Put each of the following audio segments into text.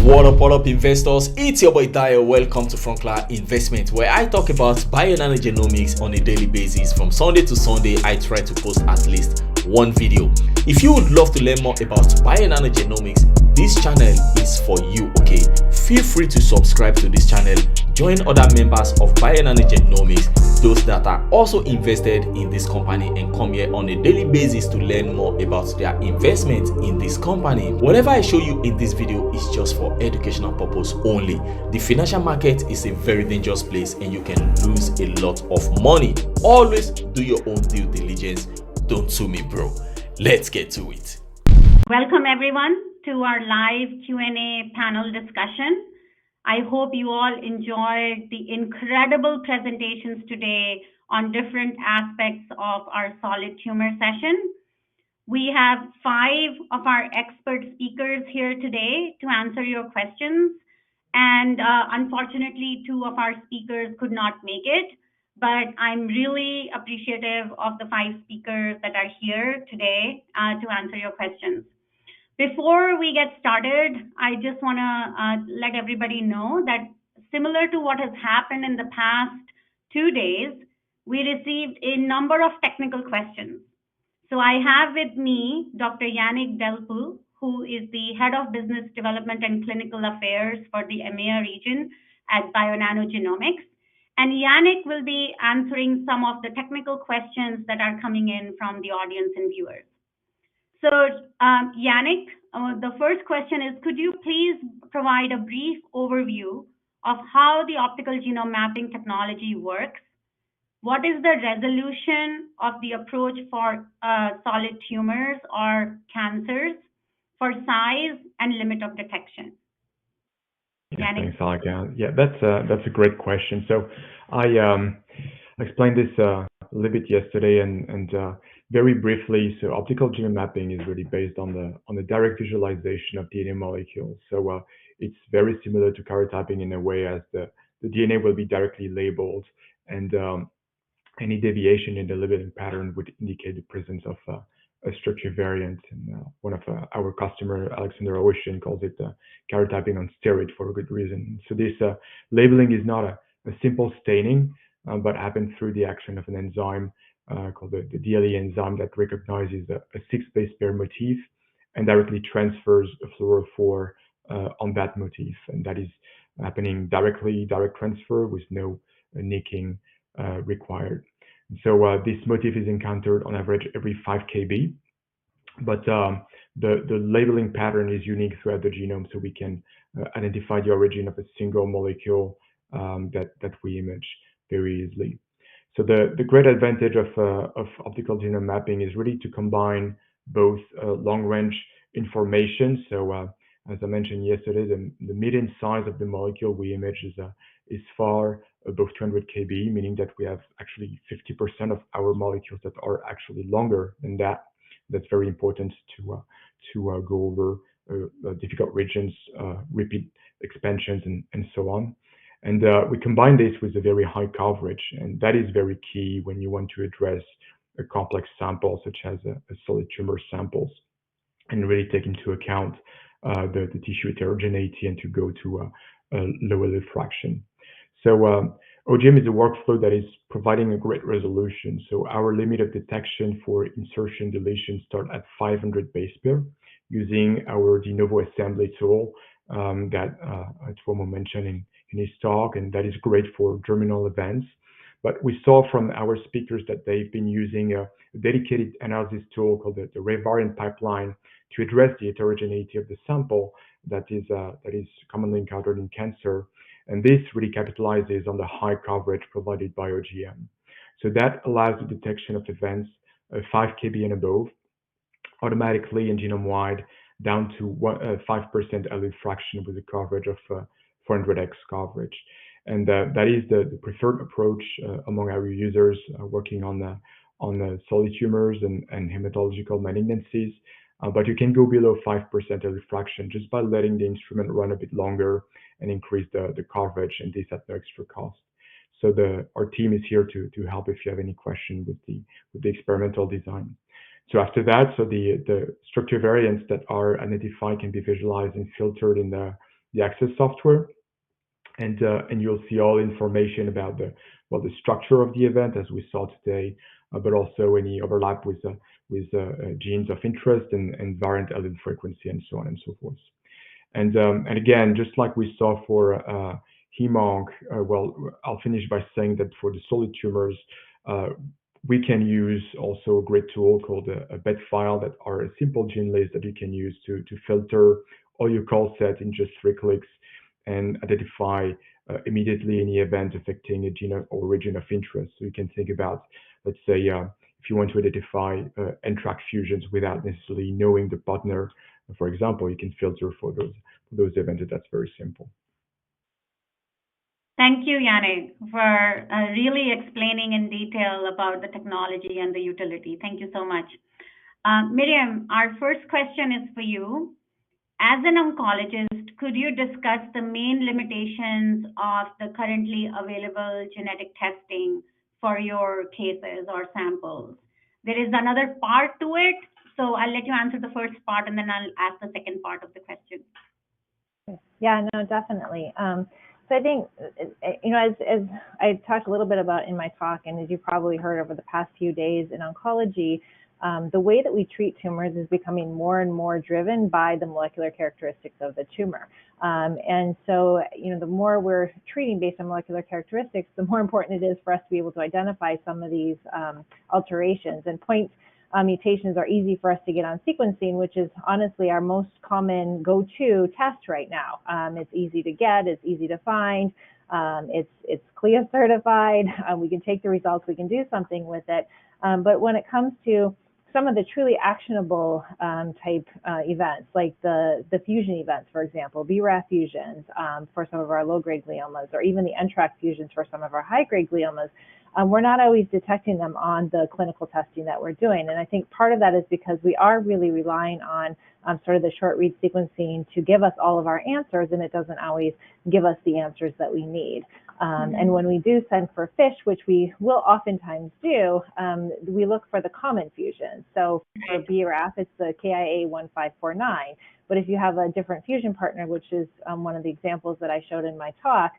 What up, investors? It's your boy Diaz. Welcome to Frontline Investment, where I talk about bionanogenomics on a daily basis. From Sunday to Sunday, I try to post at least one video. If you would love to learn more about bionanogenomics, this channel is for you, okay? Feel free to subscribe to this channel, join other members of bionanogenomics, those that are also invested in this company, and come here on a daily basis to learn more about their investment in this company. Whatever I show you in this video is just for educational purpose only. The financial market is a very dangerous place and you can lose a lot of money. Always do your own due diligence. Don't sue me, bro. Let's get to it. Welcome everyone to our live Q&A panel discussion. I hope you all enjoyed the incredible presentations today on different aspects of our solid tumor session. We have 5 of our expert speakers here today to answer your questions. And unfortunately, 2 of our speakers could not make it, but I'm really appreciative of the 5 speakers that are here today to answer your questions. Before we get started, I just want to let everybody know that similar to what has happened in the past 2 days, we received a number of technical questions. So I have with me Dr. Yannick Delpoux, who is the Head of Business Development and Clinical Affairs for the EMEA region at Bionanogenomics. And Yannick will be answering some of the technical questions that are coming in from the audience and viewers. So Yannick, the first question is, could you please provide a brief overview of how the optical genome mapping technology works? What is the resolution of the approach for solid tumors or cancers, for size and limit of detection? Yeah, thanks, Saga. Yeah, that's a great question. So I explained this a little bit yesterday, and very briefly. So optical genome mapping is really based on the direct visualization of DNA molecules. So it's very similar to karyotyping in a way, as the DNA will be directly labeled, and any deviation in the labeling pattern would indicate the presence of a structure variant. And one of our customer, Alexander Ocean, calls it karyotyping on steroid for a good reason. So this labeling is not a simple staining, but happens through the action of an enzyme called the DLE enzyme that recognizes a 6 base pair motif and directly transfers a fluorophore on that motif. And that is happening directly, direct transfer with no nicking required. And so this motif is encountered on average every 5 kb, but the labeling pattern is unique throughout the genome, so we can identify the origin of a single molecule that we image very easily. So the great advantage of optical genome mapping is really to combine both long-range information. So as I mentioned yesterday, the median size of the molecule we image is far above 200 kb, meaning that we have actually 50% of our molecules that are actually longer than that. That's very important to go over difficult regions, repeat expansions, and so on. And we combine this with a very high coverage, and that is very key when you want to address a complex sample such as a solid tumor samples, and really take into account the tissue heterogeneity and to go to a lower diffraction. So OGM is a workflow that is providing a great resolution. So our limit of detection for insertion deletion start at 500 base pair using our de novo assembly tool that Tuomo mentioned in his talk, and that is great for germinal events. But we saw from our speakers that they've been using a dedicated analysis tool called the Revariant pipeline to address the heterogeneity of the sample that is commonly encountered in cancer. And this really capitalizes on the high coverage provided by OGM. So that allows the detection of events 5 kb and above automatically and genome-wide down to 5% allele fraction with a coverage of 400x coverage. And that is the preferred approach among our users working on solid tumors and hematological malignancies. But you can go below 5% allele fraction just by letting the instrument run a bit longer and increase the coverage, and this at no extra cost. So our team is here to help if you have any question with the experimental design. So after that, so the structure variants that are identified can be visualized and filtered in the the Access software, and you'll see all information about the structure of the event as we saw today, but also any overlap with genes of interest and variant allele frequency and so on and so forth. And again, just like we saw for HemOnc, well, I'll finish by saying that for the solid tumors, we can use also a great tool called a BET file that are a simple gene list that you can use to filter all your call set in just 3 clicks and identify immediately any event affecting a gene or region of interest. So you can think about, let's say, if you want to identify NTRK fusions without necessarily knowing the partner, for example, you can filter for those events. That's very simple. Thank you, Yannick, for really explaining in detail about the technology and the utility. Thank you so much. Miriam, our first question is for you. As an oncologist, could you discuss the main limitations of the currently available genetic testing for your cases or samples? There is another part to it, so I'll let you answer the first part and then I'll ask the second part of the question. Yeah, no, definitely. So I think, as I talked a little bit about in my talk, and as you probably heard over the past few days in oncology, the way that we treat tumors is becoming more and more driven by the molecular characteristics of the tumor. And so, the more we're treating based on molecular characteristics, the more important it is for us to be able to identify some of these alterations. And point mutations are easy for us to get on sequencing, which is honestly our most common go-to test right now. It's easy to get, it's easy to find, it's CLIA certified, we can take the results, we can do something with it. But when it comes to some of the truly actionable type events, like the fusion events, for example, BRAF fusions for some of our low-grade gliomas, or even the NTRK fusions for some of our high-grade gliomas, we're not always detecting them on the clinical testing that we're doing. And I think part of that is because we are really relying on sort of the short read sequencing to give us all of our answers, and it doesn't always give us the answers that we need. And when we do send for FISH, which we will oftentimes do, we look for the common fusions. So for BRAF, it's the KIA1549. But if you have a different fusion partner, which is one of the examples that I showed in my talk,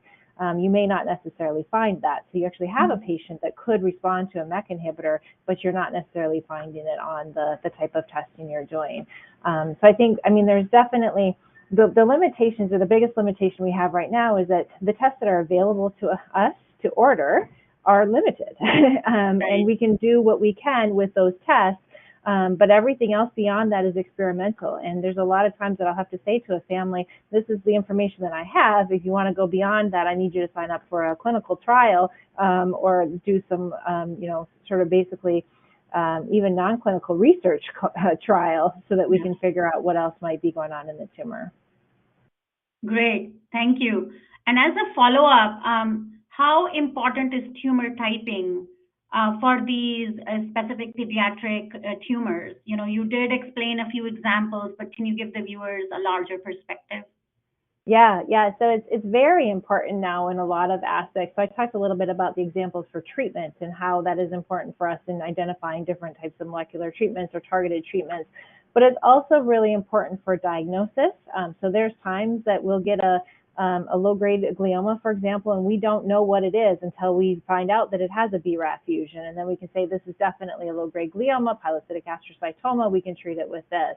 you may not necessarily find that. So you actually have a patient that could respond to a MEK inhibitor, but you're not necessarily finding it on the type of testing you're doing. So I think, there's definitely the limitations, or the biggest limitation we have right now, is that the tests that are available to us to order are limited. And we can do what we can with those tests, but everything else beyond that is experimental. And there's a lot of times that I'll have to say to a family, this is the information that I have. If you want to go beyond that, I need you to sign up for a clinical trial, or do some, sort of basically even non-clinical research trial, so that we can figure out what else might be going on in the tumor. Great, thank you. And as a follow-up, how important is tumor typing for these specific pediatric tumors? You did explain a few examples, but can you give the viewers a larger perspective? Yeah. So it's very important now in a lot of aspects. So I talked a little bit about the examples for treatment and how that is important for us in identifying different types of molecular treatments or targeted treatments. But it's also really important for diagnosis. So there's times that we'll get a low-grade glioma, for example, and we don't know what it is until we find out that it has a BRAF fusion. And then we can say, this is definitely a low-grade glioma, pilocytic astrocytoma, we can treat it with this.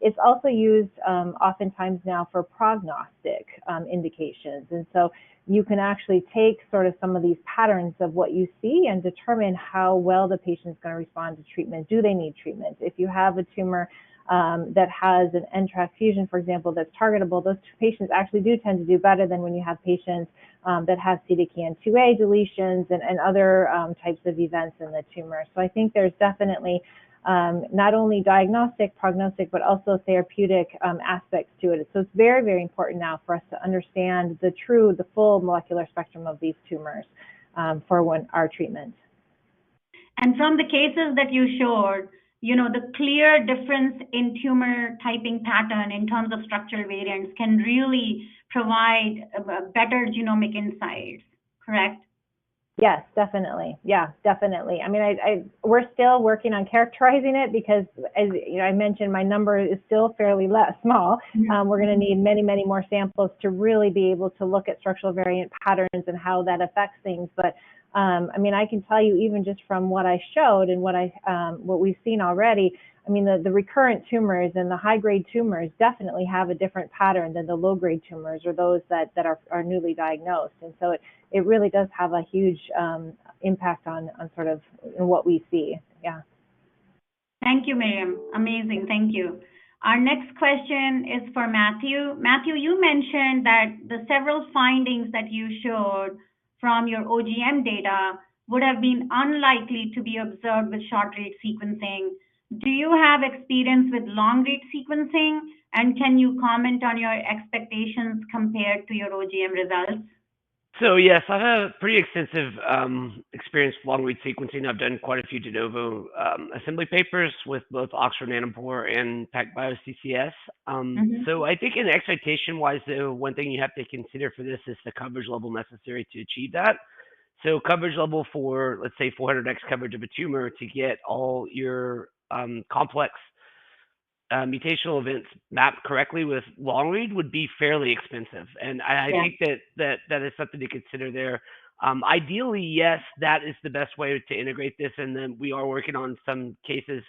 It's also used oftentimes now for prognostic indications. And so you can actually take sort of some of these patterns of what you see and determine how well the patient's going to respond to treatment. Do they need treatment? If you have a tumor that has an NTRK fusion, for example, that's targetable, those patients actually do tend to do better than when you have patients that have CDKN2A deletions and other types of events in the tumor. So I think there's definitely not only diagnostic, prognostic, but also therapeutic aspects to it. So it's very, very important now for us to understand the full molecular spectrum of these tumors for our treatment. And from the cases that you showed, the clear difference in tumor typing pattern in terms of structural variants can really provide better genomic insights, correct? Yes, definitely. Yeah, definitely. I mean, we're still working on characterizing it because, as you know, I mentioned, my number is still fairly small. We're going to need many, many more samples to really be able to look at structural variant patterns and how that affects things. But I mean, I can tell you, even just from what I showed and what we've seen already, I mean, the recurrent tumors and the high-grade tumors definitely have a different pattern than the low-grade tumors or those that are newly diagnosed. And so it really does have a huge impact on sort of what we see. Yeah. Thank you, Miriam. Amazing. Thank you. Our next question is for Matthew. Matthew, you mentioned that the several findings that you showed from your OGM data would have been unlikely to be observed with short-read sequencing. Do you have experience with long-read sequencing? And can you comment on your expectations compared to your OGM results? So yes, I've had a pretty extensive experience with long-read sequencing. I've done quite a few de novo assembly papers with both Oxford Nanopore and PacBio CCS. So I think in expectation-wise, though, one thing you have to consider for this is the coverage level necessary to achieve that. So coverage level for, let's say, 400x coverage of a tumor to get all your complex mutational events mapped correctly with long read would be fairly expensive. And I think that is something to consider there. Ideally, yes, that is the best way to integrate this. And then we are working on some cases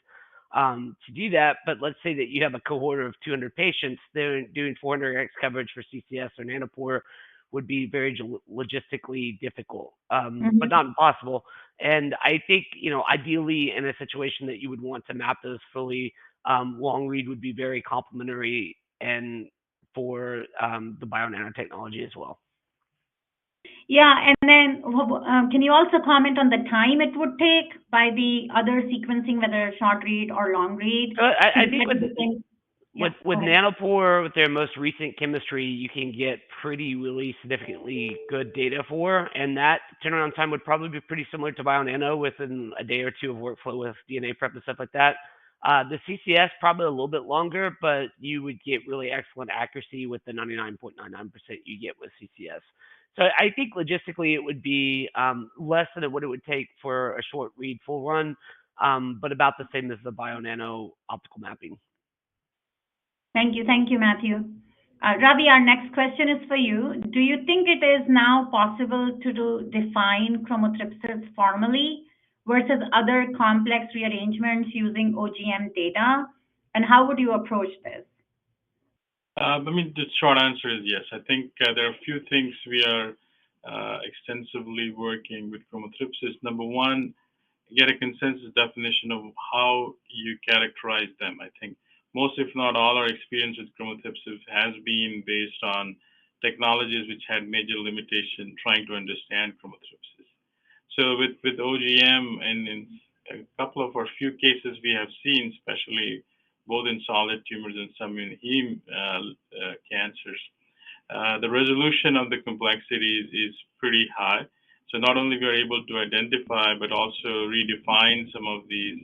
to do that. But let's say that you have a cohort of 200 patients, they're doing 400x coverage for CCS or Nanopore would be very logistically difficult, but not impossible. And I think, ideally in a situation that you would want to map those fully, long read would be very complementary and for the bio-nanotechnology as well. Yeah, and then can you also comment on the time it would take by the other sequencing, whether short read or long read? I think with Nanopore, with their most recent chemistry, you can get really significantly good data for, and that turnaround time would probably be pretty similar to bio-nano within a day or two of workflow with DNA prep and stuff like that. The CCS probably a little bit longer, but you would get really excellent accuracy with the 99.99% you get with CCS. So I think logistically it would be less than what it would take for a short read full run, but about the same as the bio-nano optical mapping. Thank you, Matthew. Ravi, our next question is for you. Do you think it is now possible to define chromotrypsis formally versus other complex rearrangements using OGM data? And how would you approach this? I mean, the short answer is yes. I think there are a few things we are extensively working with chromotrypsis. Number one, get a consensus definition of how you characterize them. I think most, if not all, our experience with chromotrypsis has been based on technologies which had major limitation trying to understand chromotrypsis. So with OGM and in a couple of our few cases we have seen, especially both in solid tumors and some in heme cancers, the resolution of the complexities is pretty high. So not only we are able to identify, but also redefine some of these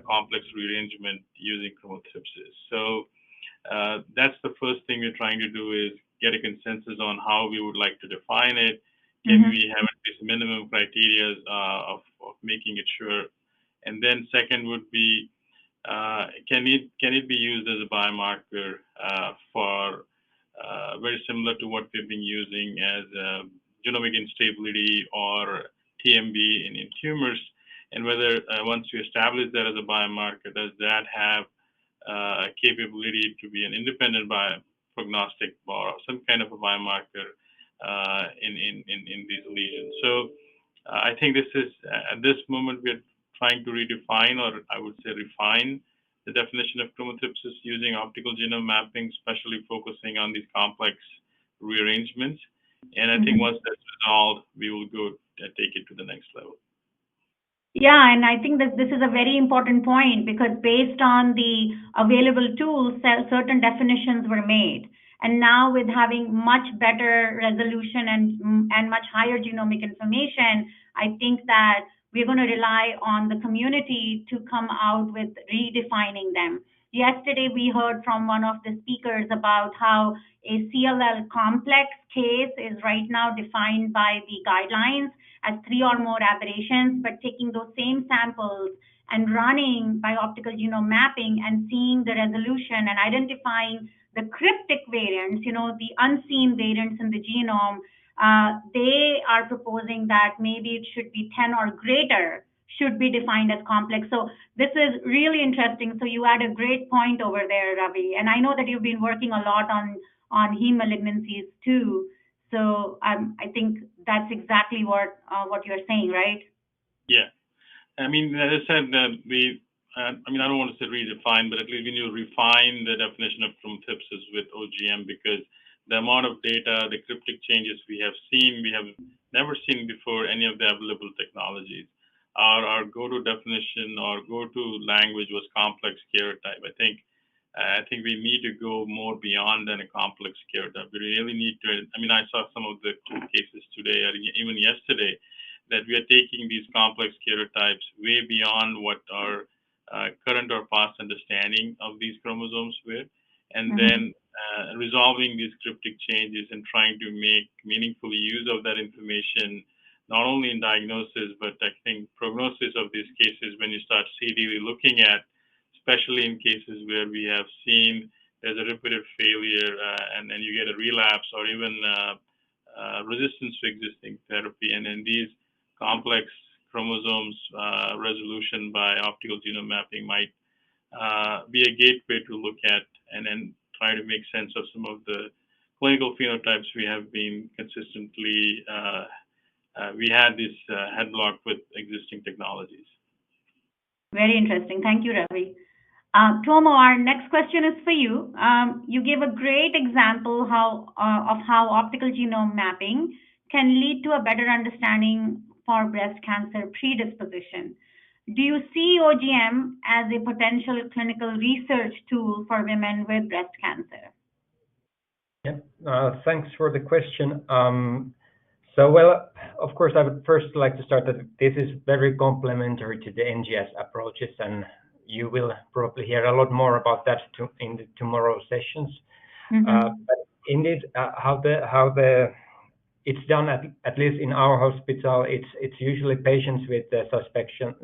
complex rearrangement using chromotrypsis. So that's the first thing we're trying to do is get a consensus on how we would like to define it. Can we have at least minimum criteria of making it sure? And then second would be, can it be used as a biomarker for very similar to what we've been using as genomic instability or TMB in tumors, and whether once you establish that as a biomarker, does that have a capability to be an independent prognostic or some kind of a biomarker in these lesions? So I think this is, at this moment, we're trying to redefine, or I would say refine, the definition of chromotrypsis using optical genome mapping, especially focusing on these complex rearrangements. And I think once that's resolved, we will go and take it to the next level. Yeah, and I think that this is a very important point because based on the available tools, certain definitions were made. And now with having much better resolution and much higher genomic information, I think that we're going to rely on the community to come out with redefining them. yesterday we heard from one of the speakers about how a CLL complex case is right now defined by the guidelines as 3 or more aberrations, but taking those same samples and running by optical genome mapping and seeing the resolution and identifying the cryptic variants, the unseen variants in the genome, they are proposing that maybe it should be 10 or greater should be defined as complex. So this is really interesting. So you had a great point over there, Ravi. And I know that you've been working a lot on heme malignancies too. So I think that's exactly what you're saying, right? Yeah. I mean, as I said, I don't want to say redefine, but at least we need to refine the definition of chromothripsis with OGM, because the amount of data, the cryptic changes we have never seen before any of the available technologies. Our go-to definition or go-to language was complex karyotype. I think we need to go more beyond than a complex karyotype. We really need to. I saw some of the cases today, or even yesterday, that we are taking these complex karyotypes way beyond what our current or past understanding of these chromosomes were, and then resolving these cryptic changes and trying to make meaningful use of that information, not only in diagnosis, but I think prognosis of these cases when you start serially looking at, especially in cases where we have seen there's a repeated failure and then you get a relapse or even resistance to existing therapy. And then these complex chromosomes resolution by optical genome mapping might be a gateway to look at and then try to make sense of some of the clinical phenotypes we have been consistently, we had this headlock with existing technologies. Very interesting. Thank you, Ravi. Tuomo, our next question is for you. You gave a great example of how optical genome mapping can lead to a better understanding for breast cancer predisposition. Do you see OGM as a potential clinical research tool for women with breast cancer? Yeah, thanks for the question. Well, of course, I would first like to start that this is very complementary to the NGS approaches, and you will probably hear a lot more about that in the tomorrow's sessions. But indeed, how it's done, at least in our hospital, it's usually patients with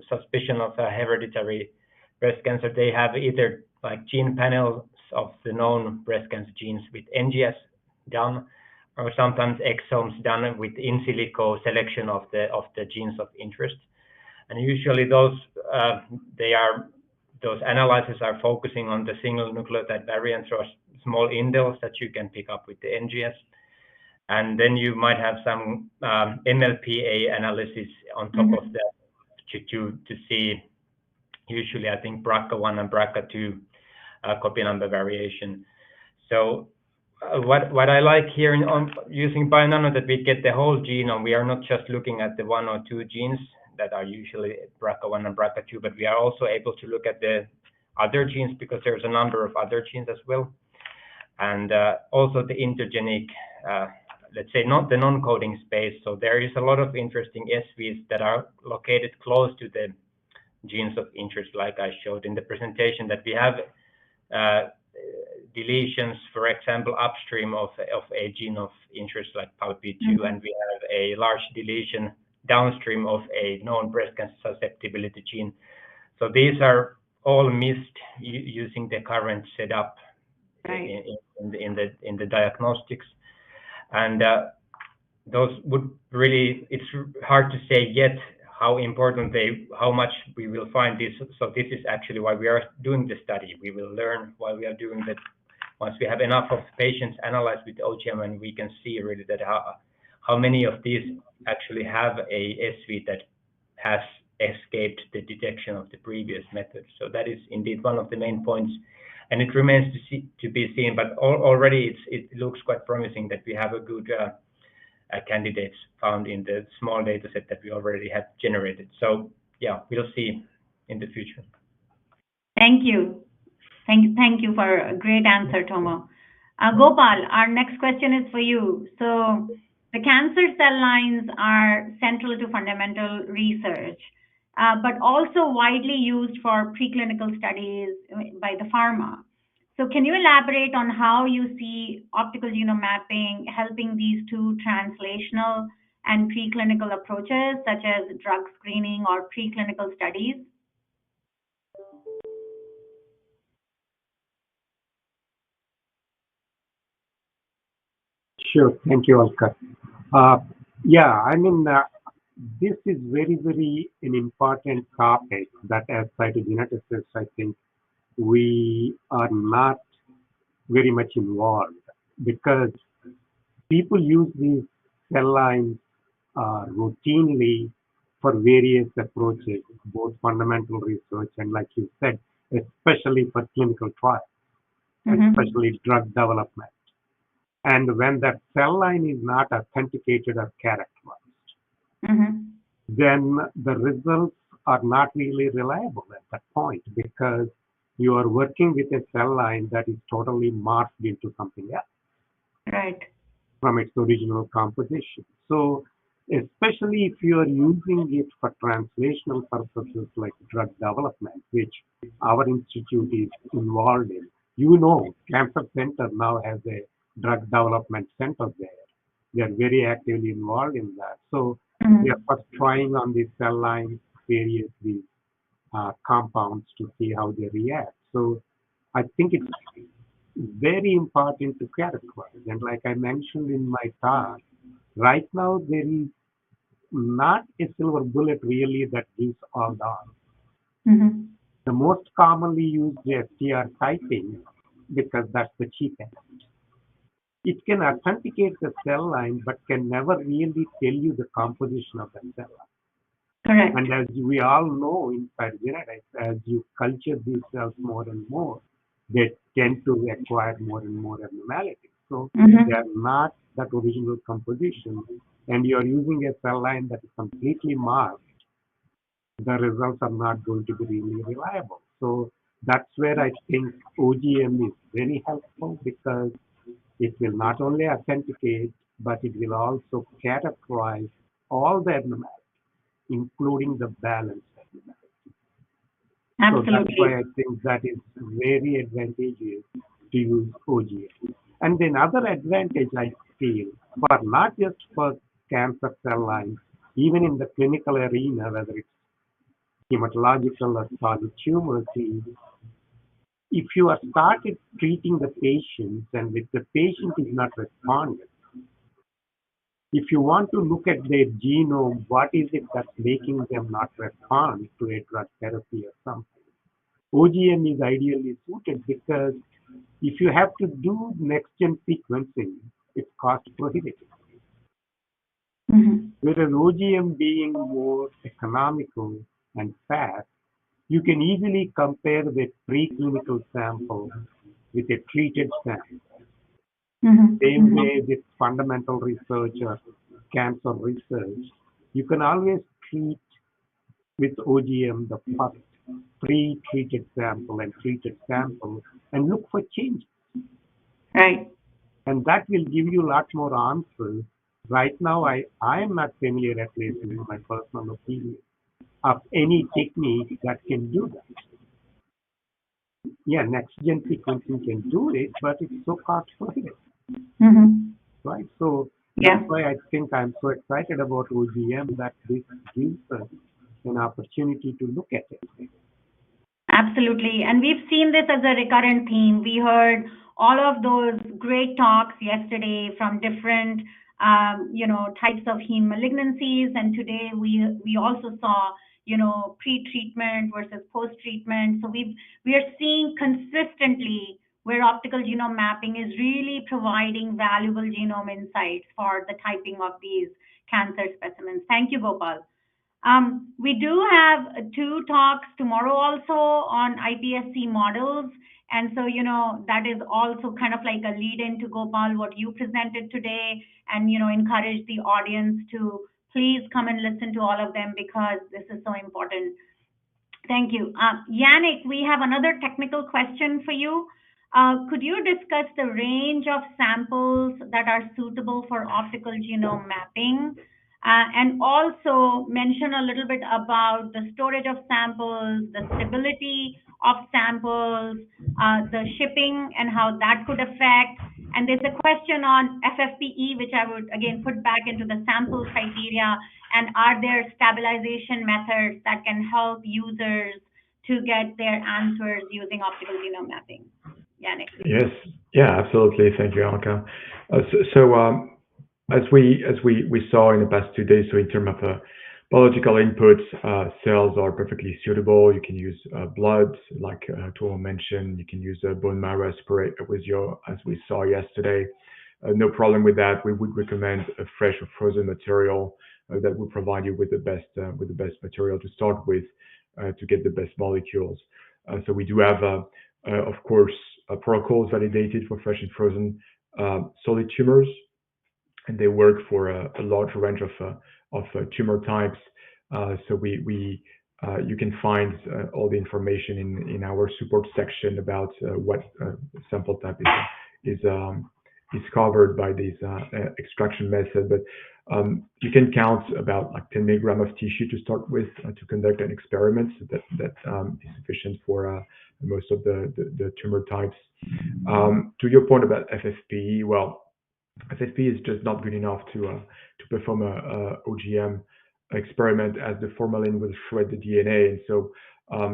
suspicion of hereditary breast cancer. They have either like gene panels of the known breast cancer genes with NGS done, or sometimes exomes done with in silico selection of the genes of interest. And usually those analyses are focusing on the single nucleotide variants or small indels that you can pick up with the NGS. And then you might have some MLPA analysis on top of that to see, usually I think BRCA1 and BRCA2 copy number variation. So what I like here on using BioNano, that we get the whole genome. We are not just looking at the 1 or 2 genes that are usually BRCA1 and BRCA2, but we are also able to look at the other genes, because there's a number of other genes as well. And also the intergenic, let's say not the non-coding space. So there is a lot of interesting SVs that are located close to the genes of interest, like I showed in the presentation, that we have deletions, for example, upstream of a gene of interest like PALP2, and we have a large deletion downstream of a known breast cancer susceptibility gene. So these are all missed using the current setup in the diagnostics. And those would really, it's hard to say yet how important how much we will find this. So this is actually why we are doing the study. We will learn while we are doing that. Once we have enough of patients analyzed with OGM, and we can see really that how many of these actually have a SV that has escaped the detection of the previous method. So that is indeed one of the main points, and it remains to be seen. But already it looks quite promising that we have a good candidates found in the small data set that we already have generated. So yeah, we'll see in the future. Thank you. Thank you for a great answer, Tuomo. Gopal, our next question is for you. So the cancer cell lines are central to fundamental research. but also widely used for preclinical studies by the pharma. So can you elaborate on how you see optical genome mapping helping these two translational and preclinical approaches, such as drug screening or preclinical studies? Sure. Thank you, Alka. Yeah, I mean, this is very an important topic that as cytogeneticists, I think we are not very much involved because people use these cell lines routinely for various approaches, both fundamental research and, like you said, especially for clinical trials, especially drug development. And when that cell line is not authenticated or characterized, then the results are not really reliable at that point because you are working with a cell line that is totally morphed into something else. Right. From its original composition. So especially if you are using it for translational purposes like drug development, which our institute is involved in, Cancer Center now has a drug development center there. They are very actively involved in that. So we are first trying on these cell lines, various these compounds to see how they react. So I think it's very important to characterize. And like I mentioned in my talk, right now there is not a silver bullet really that gives all the answers. The most commonly used is STR typing because that's the cheapest. It can authenticate the cell line, but can never really tell you the composition of the cell line. Correct. And as we all know in cytogenetics, as you culture these cells more and more, they tend to acquire more and more abnormalities. So they are not that original composition, and you are using a cell line that is completely marked. The results are not going to be really reliable. So that's where I think OGM is very helpful because it will not only authenticate, but it will also characterize all the abnormalities, including the balanced abnormalities. Absolutely. So that's why I think that is very advantageous to use OGM. And then other advantage I feel, for not just for cancer cell lines, even in the clinical arena, whether it's hematological or solid tumors, if you are started treating the patients and if the patient is not responding, if you want to look at their genome, what is it that's making them not respond to a drug therapy or something? OGM is ideally suited because if you have to do next-gen sequencing, it's cost prohibitive. Whereas OGM being more economical and fast, you can easily compare the preclinical sample with a treated sample. Same way with fundamental research or cancer research, you can always treat with OGM the first pre-treated sample and treated sample and look for changes. Right. And that will give you a lot more answers. Right now, I am not familiar, at least in my personal opinion, of any technique that can do that. Yeah, next-gen sequencing can do it, but it's so cost prohibitive. Right? So that's why I think I'm so excited about OGM that this gives us an opportunity to look at it. Absolutely. And we've seen this as a recurrent theme. We heard all of those great talks yesterday from different types of heme malignancies. And today we also saw, pre-treatment versus post-treatment. So we are seeing consistently where optical genome mapping is really providing valuable genome insights for the typing of these cancer specimens. Thank you, Gopal. We do have 2 talks tomorrow also on iPSC models. And so, that is also kind of like a lead in to Gopal, what you presented today, and, encourage the audience to please come and listen to all of them because this is so important. Thank you. Yannick, we have another technical question for you. Could you discuss the range of samples that are suitable for optical genome mapping? and also mention a little bit about the storage of samples, the stability of samples, the shipping and how that could affect. And there's a question on FFPE, which I would again put back into the sample criteria. And are there stabilization methods that can help users to get their answers using optical genome mapping? Yannick. Yes, yeah, absolutely. Thank you, Alka. As we saw in the past 2 days, so in terms of biological inputs, cells are perfectly suitable. You can use blood, like Tuomo mentioned. You can use bone marrow aspirate with as we saw yesterday. No problem with that. We would recommend a fresh or frozen material that will provide you with the best material to start with to get the best molecules. So we do have, of course, protocols validated for fresh and frozen solid tumors, and they work for a large range of tumor types. So you can find all the information in our support section about what sample type is covered by this extraction method. But you can count about like 10 milligrams of tissue to start with to conduct an experiment. So that is sufficient for most of the tumor types. To your point about FFPE, well, FFPE is just not good enough to perform a OGM experiment, as the formalin will shred the DNA, and so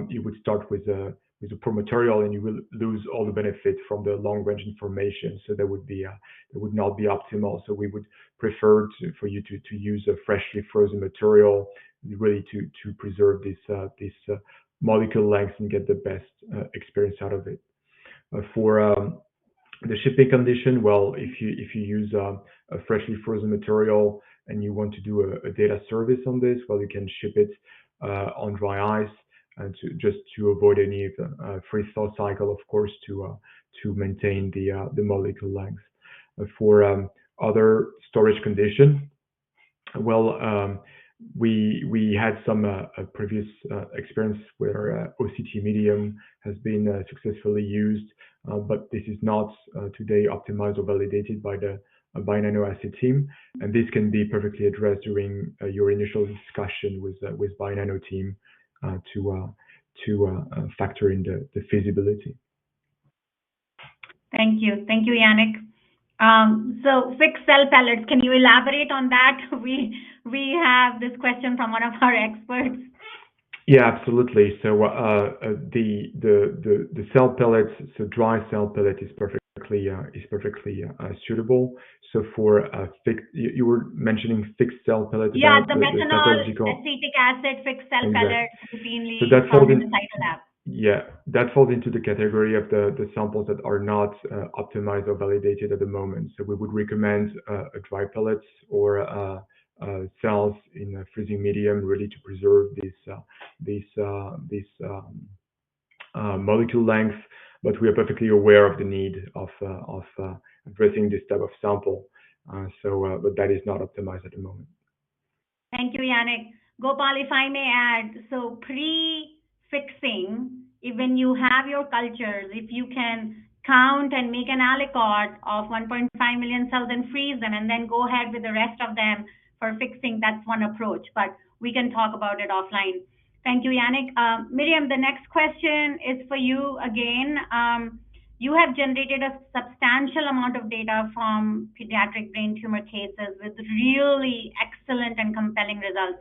you would start with a poor material, and you will lose all the benefit from the long-range information. So that would not be optimal. So we would prefer for you to use a freshly frozen material, really to preserve this molecule length and get the best experience out of it. For the shipping condition, well, if you use a freshly frozen material and you want to do a data service on this, well, you can ship it on dry ice, and just to avoid any freeze-thaw cycle, of course, to maintain the molecule length. For other storage condition, well, we had some previous experience where OCT medium has been successfully used, but this is not today optimized or validated by the Bionano team, and this can be perfectly addressed during your initial discussion with Bionano team to factor in the feasibility. Thank you, Yannick. So fixed cell pellets, can you elaborate on that? We have this question from one of our experts. Yeah, absolutely. So the cell pellets, so dry cell pellet is perfectly suitable. So for fixed, you were mentioning fixed cell pellet. Yeah, the methanol, acetic acid, fixed cell pellet, routinely found in the cytolab. Yeah, that falls into the category of the samples that are not optimized or validated at the moment. So we would recommend a dry pellet or cells in a freezing medium, really to preserve this molecule length. But we are perfectly aware of the need of addressing this type of sample. But that is not optimized at the moment. Thank you, Yannick. Gopal, if I may add, so pre-fixing, when you have your cultures, if you can count and make an aliquot of 1.5 million cells and freeze them, and then go ahead with the rest of them for fixing, that's one approach, but we can talk about it offline. Thank you, Yannick. Miriam, the next question is for you again. You have generated a substantial amount of data from pediatric brain tumor cases with really excellent and compelling results.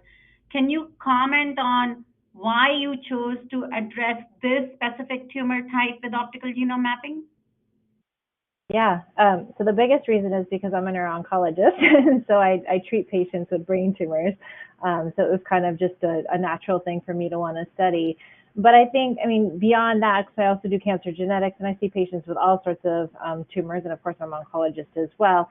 Can you comment on why you chose to address this specific tumor type with optical genome mapping? Yeah, so the biggest reason is because I'm a neuro-oncologist, and so I treat patients with brain tumors. So it was kind of just a natural thing for me to want to study. But I think, beyond that, because I also do cancer genetics, and I see patients with all sorts of tumors, and of course I'm an oncologist as well.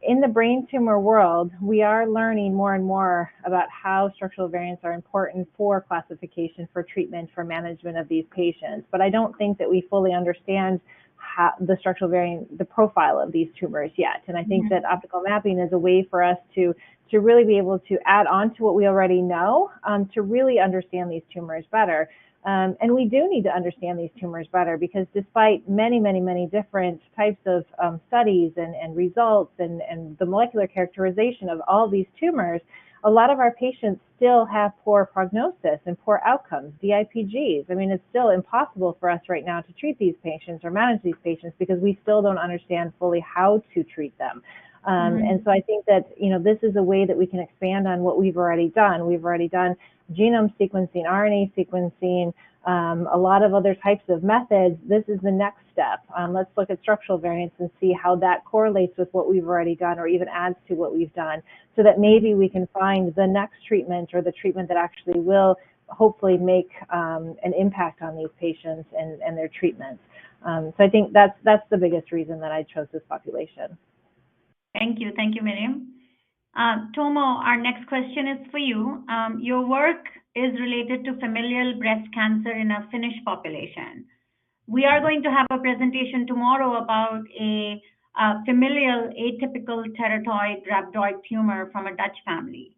In the brain tumor world, we are learning more and more about how structural variants are important for classification, for treatment, for management of these patients. But I don't think that we fully understand how the structural variant, the profile of these tumors yet. And I think that optical mapping is a way for us to really be able to add on to what we already know, to really understand these tumors better. And we do need to understand these tumors better, because despite many, many, many different types of studies and results and the molecular characterization of all these tumors, a lot of our patients still have poor prognosis and poor outcomes, DIPGs. I mean, it's still impossible for us right now to treat these patients or manage these patients because we still don't understand fully how to treat them. And so I think that, this is a way that we can expand on what we've already done. We've already done genome sequencing, RNA sequencing, a lot of other types of methods. This is the next step. Let's look at structural variants and see how that correlates with what we've already done or even adds to what we've done, so that maybe we can find the next treatment or the treatment that actually will hopefully make an impact on these patients and their treatments. So I think that's the biggest reason that I chose this population. Thank you, Miriam. Tuomo, our next question is for you. Your work is related to familial breast cancer in a Finnish population. We are going to have a presentation tomorrow about a familial atypical teratoid rhabdoid tumor from a Dutch family.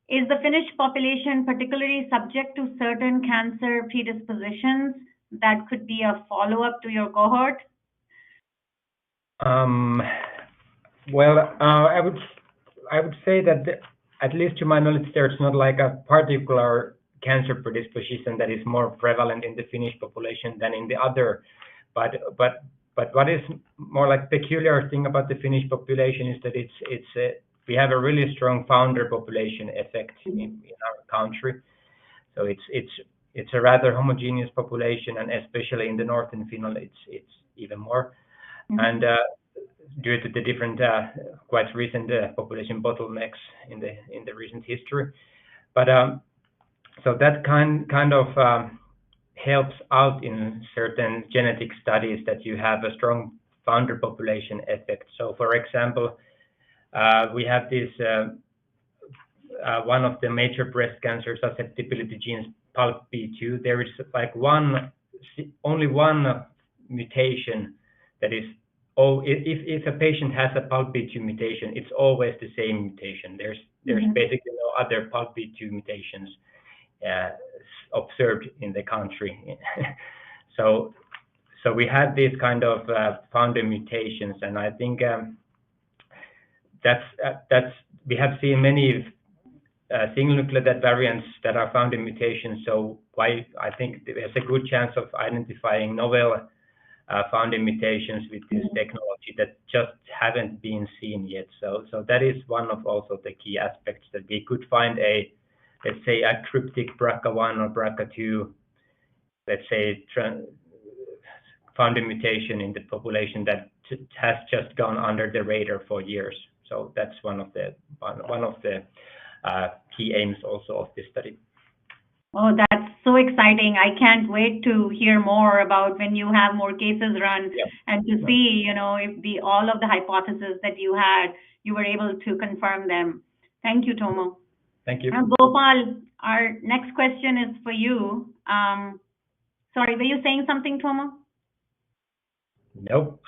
Is the Finnish population particularly subject to certain cancer predispositions that could be a follow-up to your cohort? Well, I would say that at least to my knowledge, there's not like a particular cancer predisposition that is more prevalent in the Finnish population than in the other. But what is more like peculiar thing about the Finnish population is that we have a really strong founder population effect in our country. So it's a rather homogeneous population, and especially in the northern Finland, it's even more. And due to the different quite recent population bottlenecks in the recent history, but so that kind of helps out in certain genetic studies that you have a strong founder population effect. So, for example, we have this one of the major breast cancer susceptibility genes, PALB2. There is like only one mutation that is. If a patient has a PALB2 mutation, it's always the same mutation. There's basically no other PALB2 mutations observed in the country. So we had these kind of founder mutations, and I think that's we have seen many single nucleotide variants that are found in mutations. So I think there's a good chance of identifying novel found in mutations with this technology that just haven't been seen yet. So that is one of also the key aspects, that we could find let's say a cryptic BRCA1 or BRCA2, let's say found in mutation in the population that has just gone under the radar for years. So that's one of the key aims also of this study. Oh, that's so exciting. I can't wait to hear more about when you have more cases run and to see, if all of the hypotheses that you had, you were able to confirm them. Thank you, Tuomo. Thank you. Gopal, our next question is for you. Sorry, were you saying something, Tuomo? Nope.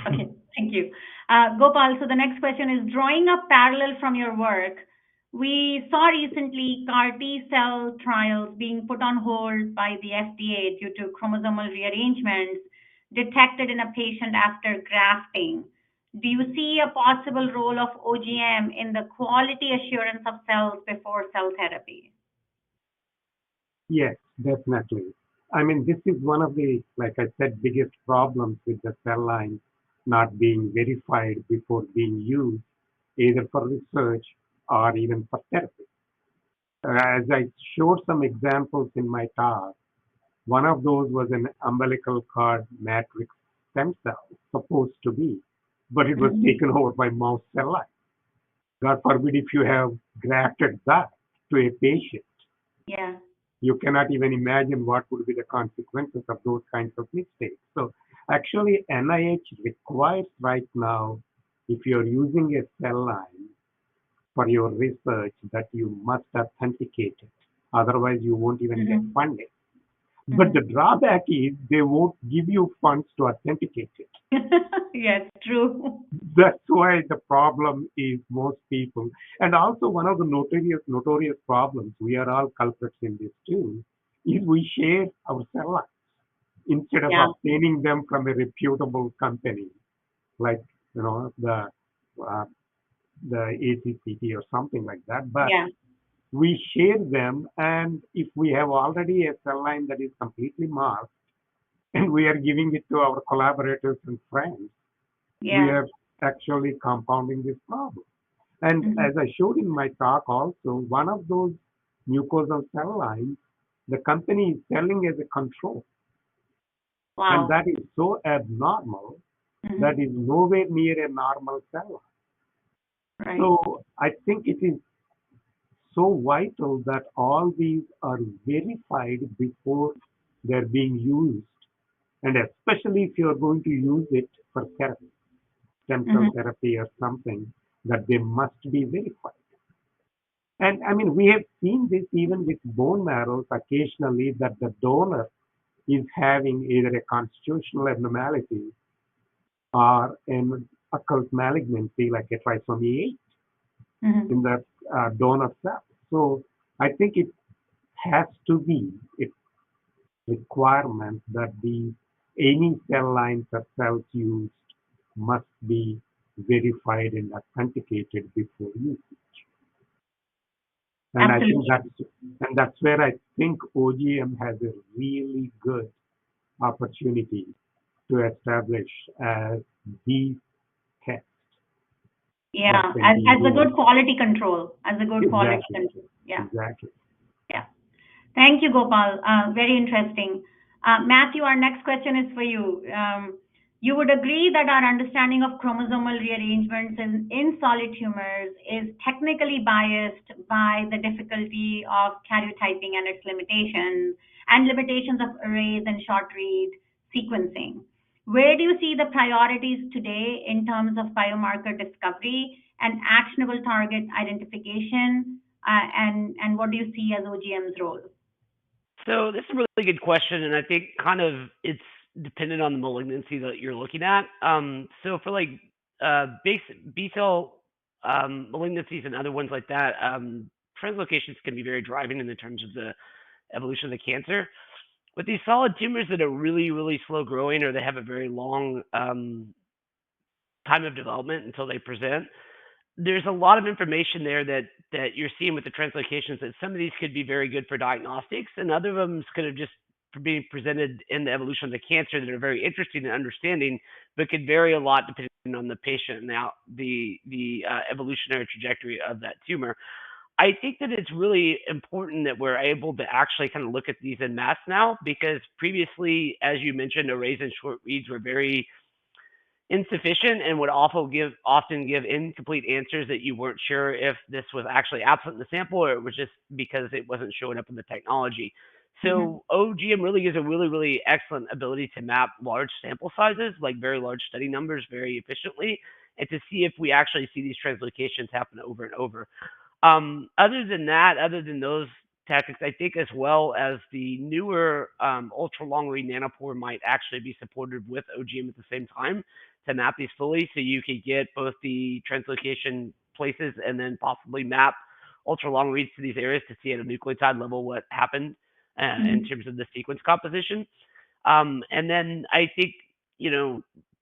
Okay, thank you. Gopal, so the next question is, drawing a parallel from your work, we saw recently CAR T cell trials being put on hold by the FDA due to chromosomal rearrangements detected in a patient after grafting. Do you see a possible role of OGM in the quality assurance of cells before cell therapy? Yes, definitely. I mean, this is one of the, like I said, biggest problems with the cell lines not being verified before being used, either for research or even for therapy. As I showed some examples in my talk, one of those was an umbilical cord matrix stem cell, supposed to be, but it was taken over by mouse cell lines. God forbid if you have grafted that to a patient. Yeah. You cannot even imagine what would be the consequences of those kinds of mistakes. So actually NIH requires right now, if you're using a cell line for your research, that you must authenticate it. Otherwise you won't even get funding. But the drawback is they won't give you funds to authenticate it. Yes, true. That's why the problem is most people. And also one of the notorious problems, we are all culprits in this too, is we share our cell lines instead of obtaining them from a reputable company like the ACCT or something like that. But we share them, and if we have already a cell line that is completely marked, and we are giving it to our collaborators and friends, we are actually compounding this problem. And as I showed in my talk also, one of those mucosal cell lines, the company is selling as a control. Wow. And that is so abnormal that is nowhere near a normal cell line. Right. So I think it is so vital that all these are verified before they're being used. And especially if you're going to use it for therapy, stem cell therapy or something, that they must be verified. And I mean, we have seen this even with bone marrows occasionally, that the donor is having either a constitutional abnormality or an occult malignancy like a trisomy 8 in the donor cell. So I think it has to be a requirement that any cell lines or cells used must be verified and authenticated before usage. And Absolutely. I think that's where I think OGM has a really good opportunity to establish as the test. Yeah, as a good quality control, quality control. Yeah. Exactly. Yeah. Thank you, Gopal. Very interesting. Matthew, our next question is for you. You would agree that our understanding of chromosomal rearrangements in solid tumors is technically biased by the difficulty of karyotyping and its limitations, and limitations of arrays and short read sequencing. Where do you see the priorities today in terms of biomarker discovery and actionable target identification? And what do you see as OGM's role? So this is a really good question, and I think kind of it's dependent on the malignancy that you're looking at. So for like B cell malignancies and other ones like that, translocations can be very driving in the terms of the evolution of the cancer. With these solid tumors that are really, really slow growing, or they have a very long time of development until they present, there's a lot of information there that you're seeing with the translocations, that some of these could be very good for diagnostics, and other of them could have just be presented in the evolution of the cancer that are very interesting in understanding, but could vary a lot depending on the patient and the evolutionary trajectory of that tumor. I think that it's really important that we're able to actually kind of look at these en masse now, because previously, as you mentioned, arrays and short reads were very insufficient and would often give incomplete answers that you weren't sure if this was actually absent in the sample or it was just because it wasn't showing up in the technology. So OGM really gives a really, really excellent ability to map large sample sizes, like very large study numbers, very efficiently, and to see if we actually see these translocations happen over and over. Other than those tactics, I think as well as the newer ultra long read nanopore might actually be supported with OGM at the same time to map these fully, so you could get both the translocation places and then possibly map ultra long reads to these areas to see at a nucleotide level what happened in terms of the sequence composition. And then I think,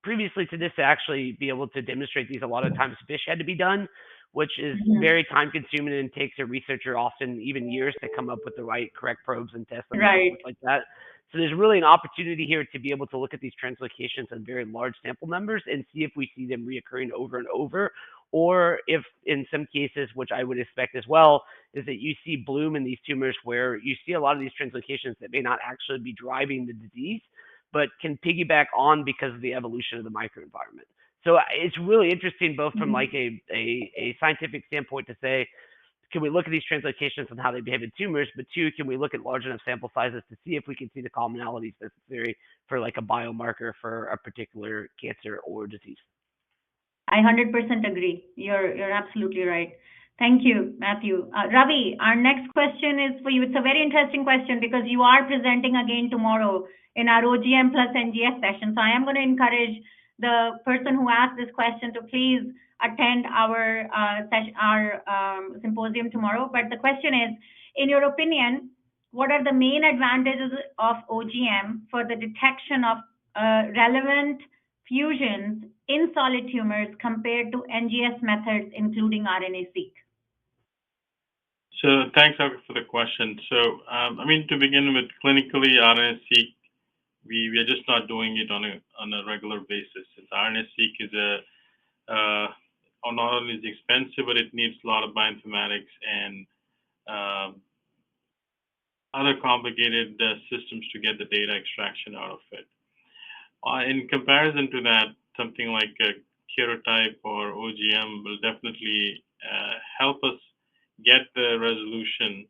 previously to this, to actually be able to demonstrate these, a lot of times FISH had to be done, which is very time consuming and takes a researcher often even years to come up with the correct probes and tests and stuff like that. So there's really an opportunity here to be able to look at these translocations in very large sample numbers and see if we see them reoccurring over and over, or if in some cases, which I would expect as well, is that you see bloom in these tumors where you see a lot of these translocations that may not actually be driving the disease, but can piggyback on because of the evolution of the microenvironment. So it's really interesting, both from like a scientific standpoint to say, can we look at these translocations and how they behave in tumors, but two, can we look at large enough sample sizes to see if we can see the commonalities necessary for like a biomarker for a particular cancer or disease? I 100% agree. You're absolutely right. Thank you, Matthew. Ravi, our next question is for you. It's a very interesting question because you are presenting again tomorrow in our OGM plus NGS session. So I am going to encourage the person who asked this question to please attend our symposium tomorrow. But the question is, in your opinion, what are the main advantages of OGM for the detection of relevant fusions in solid tumors compared to NGS methods, including RNA-seq? So thanks, Saga, for the question. So, I mean, to begin with, clinically, RNA-seq, we are just not doing it on a regular basis. RNA-seq is not only is expensive, but it needs a lot of bioinformatics and other complicated systems to get the data extraction out of it. In comparison to that, something like a karyotype or OGM will definitely help us get the resolution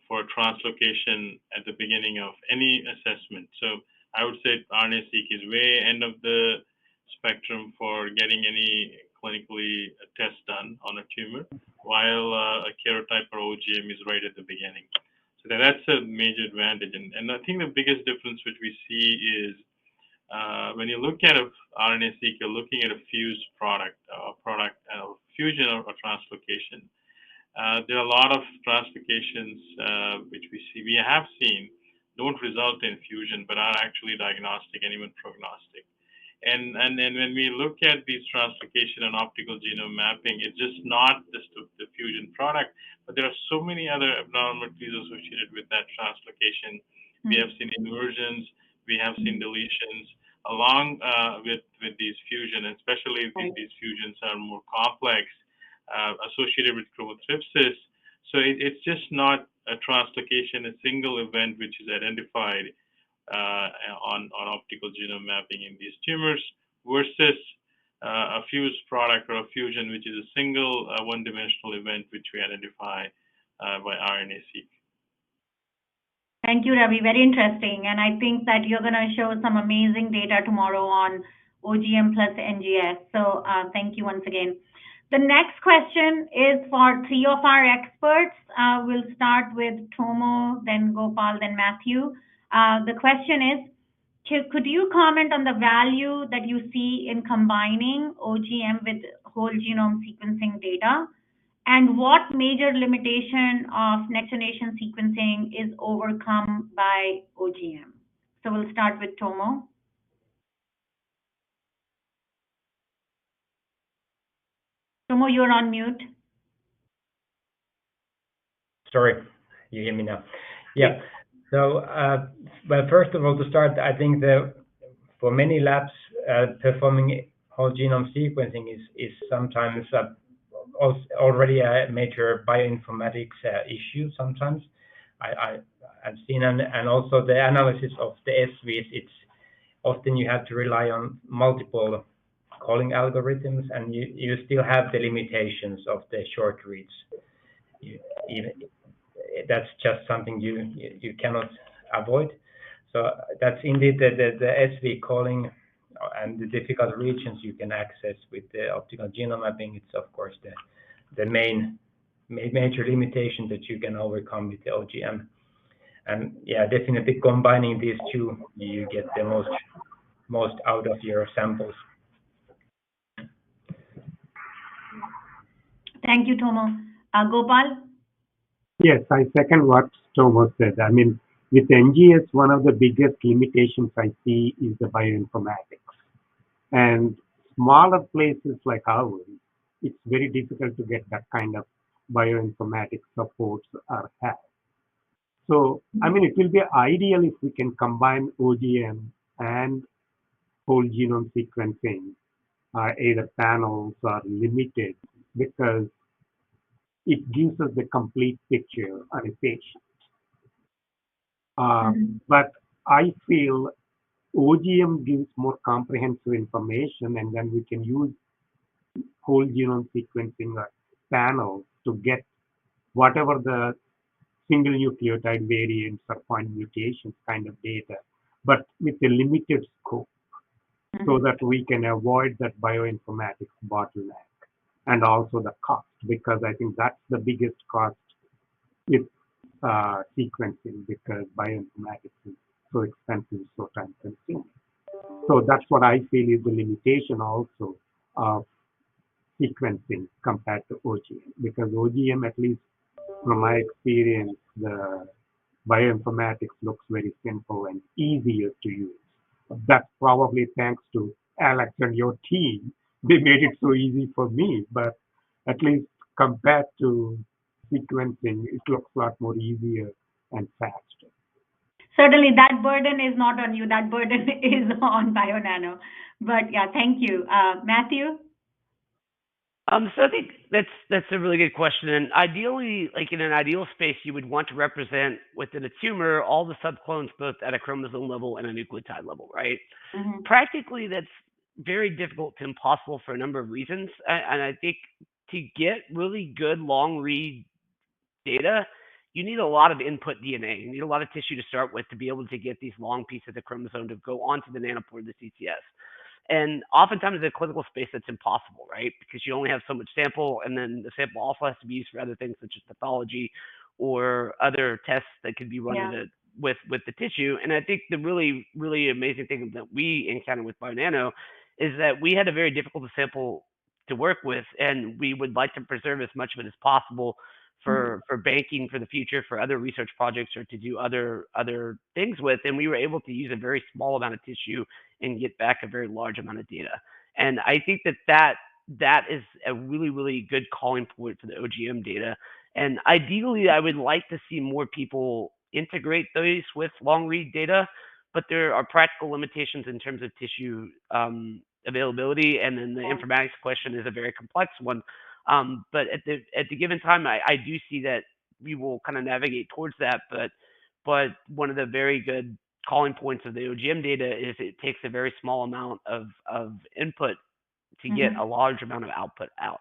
for translocation at the beginning of any assessment. So I would say RNA-seq is way end of the spectrum for getting any clinically test done on a tumor, while a karyotype or OGM is right at the beginning. So that's a major advantage. And I think the biggest difference which we see is when you look at a RNA-seq, you're looking at a fused product, fusion or translocation. There are a lot of translocations which we have seen don't result in fusion, but are actually diagnostic and even prognostic. And then when we look at these translocation and optical genome mapping, it's just not just the fusion product, but there are so many other abnormalities associated with that translocation. We have seen inversions, we have seen deletions, along with these fusion, especially if these fusions are more complex, associated with chromothripsis. So it's just not a translocation, a single event which is identified on optical genome mapping in these tumors versus a fused product or a fusion, which is a single one-dimensional event which we identify by RNA-seq. Thank you, Ravi. Very interesting. And I think that you're going to show some amazing data tomorrow on OGM plus NGS. So thank you once again. The next question is for three of our experts. We'll start with Tuomo, then Gopal, then Matthew. The question is, could you comment on the value that you see in combining OGM with whole genome sequencing data? And what major limitation of next-generation sequencing is overcome by OGM? So we'll start with Tuomo. Tuomo, you're on mute. Sorry, you hear me now? Yeah. So, well, first of all, to start, I think that for many labs, performing whole genome sequencing is sometimes already a major bioinformatics issue. Sometimes I've seen, and also the analysis of the SVs. It's often you have to rely on multiple calling algorithms, and you still have the limitations of the short reads. That's just something you cannot avoid. So that's indeed the SV calling and the difficult regions you can access with the optical genome mapping. It's of course the major limitation that you can overcome with the OGM. And yeah, definitely combining these two, you get the most out of your samples. Thank you, Tuomo. Gopal? Yes, I second what Tuomo said. I mean, with NGS, one of the biggest limitations I see is the bioinformatics. And smaller places like ours, it's very difficult to get that kind of bioinformatics supports or help. So, I mean, it will be ideal if we can combine OGM and whole genome sequencing, either panels or limited, because it gives us the complete picture on a patient. But I feel OGM gives more comprehensive information, and then we can use whole genome sequencing or panels to get whatever the single nucleotide variants or point mutations kind of data, but with a limited scope, so that we can avoid that bioinformatics bottleneck and also the cost, because I think that's the biggest cost with sequencing, because bioinformatics is so expensive, so time consuming. So that's what I feel is the limitation also of sequencing compared to OGM, because OGM, at least from my experience, the bioinformatics looks very simple and easier to use. That's probably thanks to Alex and your team. They made it so easy for me, but at least compared to sequencing, it looks a lot more easier and faster. Certainly, that burden is not on you. That burden is on BioNano. But yeah, thank you. Matthew? So I think that's a really good question. And ideally, like in an ideal space, you would want to represent within a tumor all the subclones both at a chromosome level and a nucleotide level, right? Mm-hmm. Practically, that's very difficult to impossible for a number of reasons. And I think to get really good long read data, you need a lot of input DNA. You need a lot of tissue to start with to be able to get these long pieces of chromosome to go onto the nanopore, the CCS. And oftentimes in the clinical space, that's impossible, right? Because you only have so much sample, and then the sample also has to be used for other things such as pathology or other tests that could be run with the tissue. And I think the really, really amazing thing that we encountered with BioNano is that we had a very difficult sample to work with, and we would like to preserve as much of it as possible for banking for the future, for other research projects, or to do other things with. And we were able to use a very small amount of tissue and get back a very large amount of data. And I think that is a really, really good calling point for the OGM data. And ideally, I would like to see more people integrate those with long read data, but there are practical limitations in terms of tissue availability. And then the informatics question is a very complex one. But at the given time, I do see that we will kind of navigate towards that. But one of the very good calling points of the OGM data is it takes a very small amount of input to get a large amount of output out.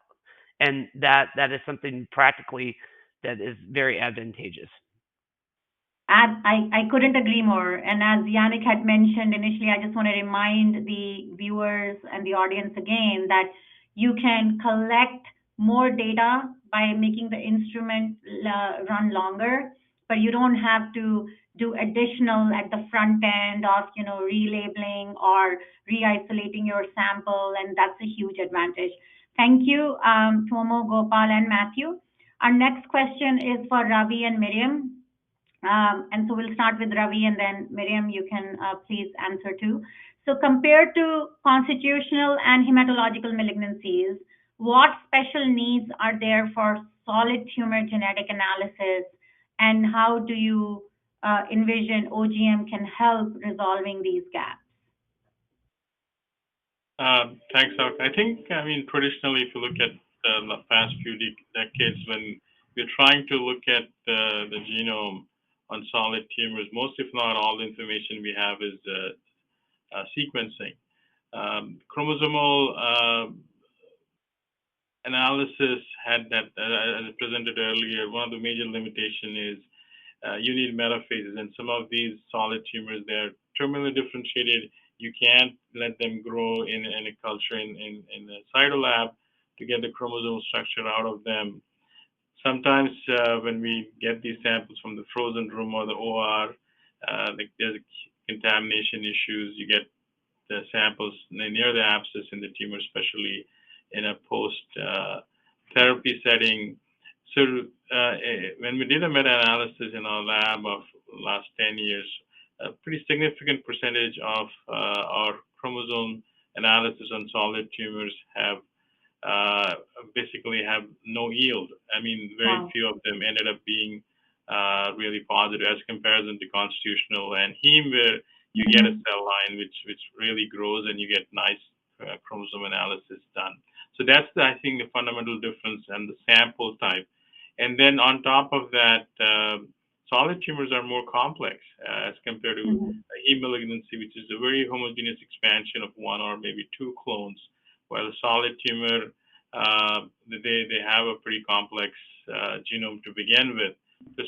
And that is something practically that is very advantageous. I couldn't agree more. And as Yannick had mentioned initially, I just want to remind the viewers and the audience again that you can collect more data by making the instrument run longer, but you don't have to do additional at the front end of, relabeling or re-isolating your sample, and that's a huge advantage. Thank you, Tuomo, Gopal, and Matthew. Our next question is for Ravi and Miriam. And so we'll start with Ravi, and then Miriam, you can please answer too. So compared to constitutional and hematological malignancies, what special needs are there for solid tumor genetic analysis, and how do you envision OGM can help resolving these gaps? Thanks, Alex. I think, traditionally, if you look at the past few decades, when we're trying to look at the genome on solid tumors, most, if not all, the information we have is sequencing. Chromosomal analysis had that, as I presented earlier, one of the major limitations is you need metaphases, and some of these solid tumors, they're terminally differentiated. You can't let them grow in a culture in the cytolab to get the chromosomal structure out of them. Sometimes when we get these samples from the frozen room or the OR, there's contamination issues. You get the samples near the abscess in the tumor, especially in a post-therapy setting. So when we did a meta-analysis in our lab of last 10 years, a pretty significant percentage of our chromosome analysis on solid tumors basically have no yield. Very few of them ended up being really positive as comparison to constitutional and heme, where you get a cell line which really grows and you get nice chromosome analysis done. So that's, I think, the fundamental difference and the sample type. And then on top of that, solid tumors are more complex as compared to a heme malignancy, which is a very homogeneous expansion of one or maybe two clones, while a solid tumor, they have a pretty complex genome to begin with.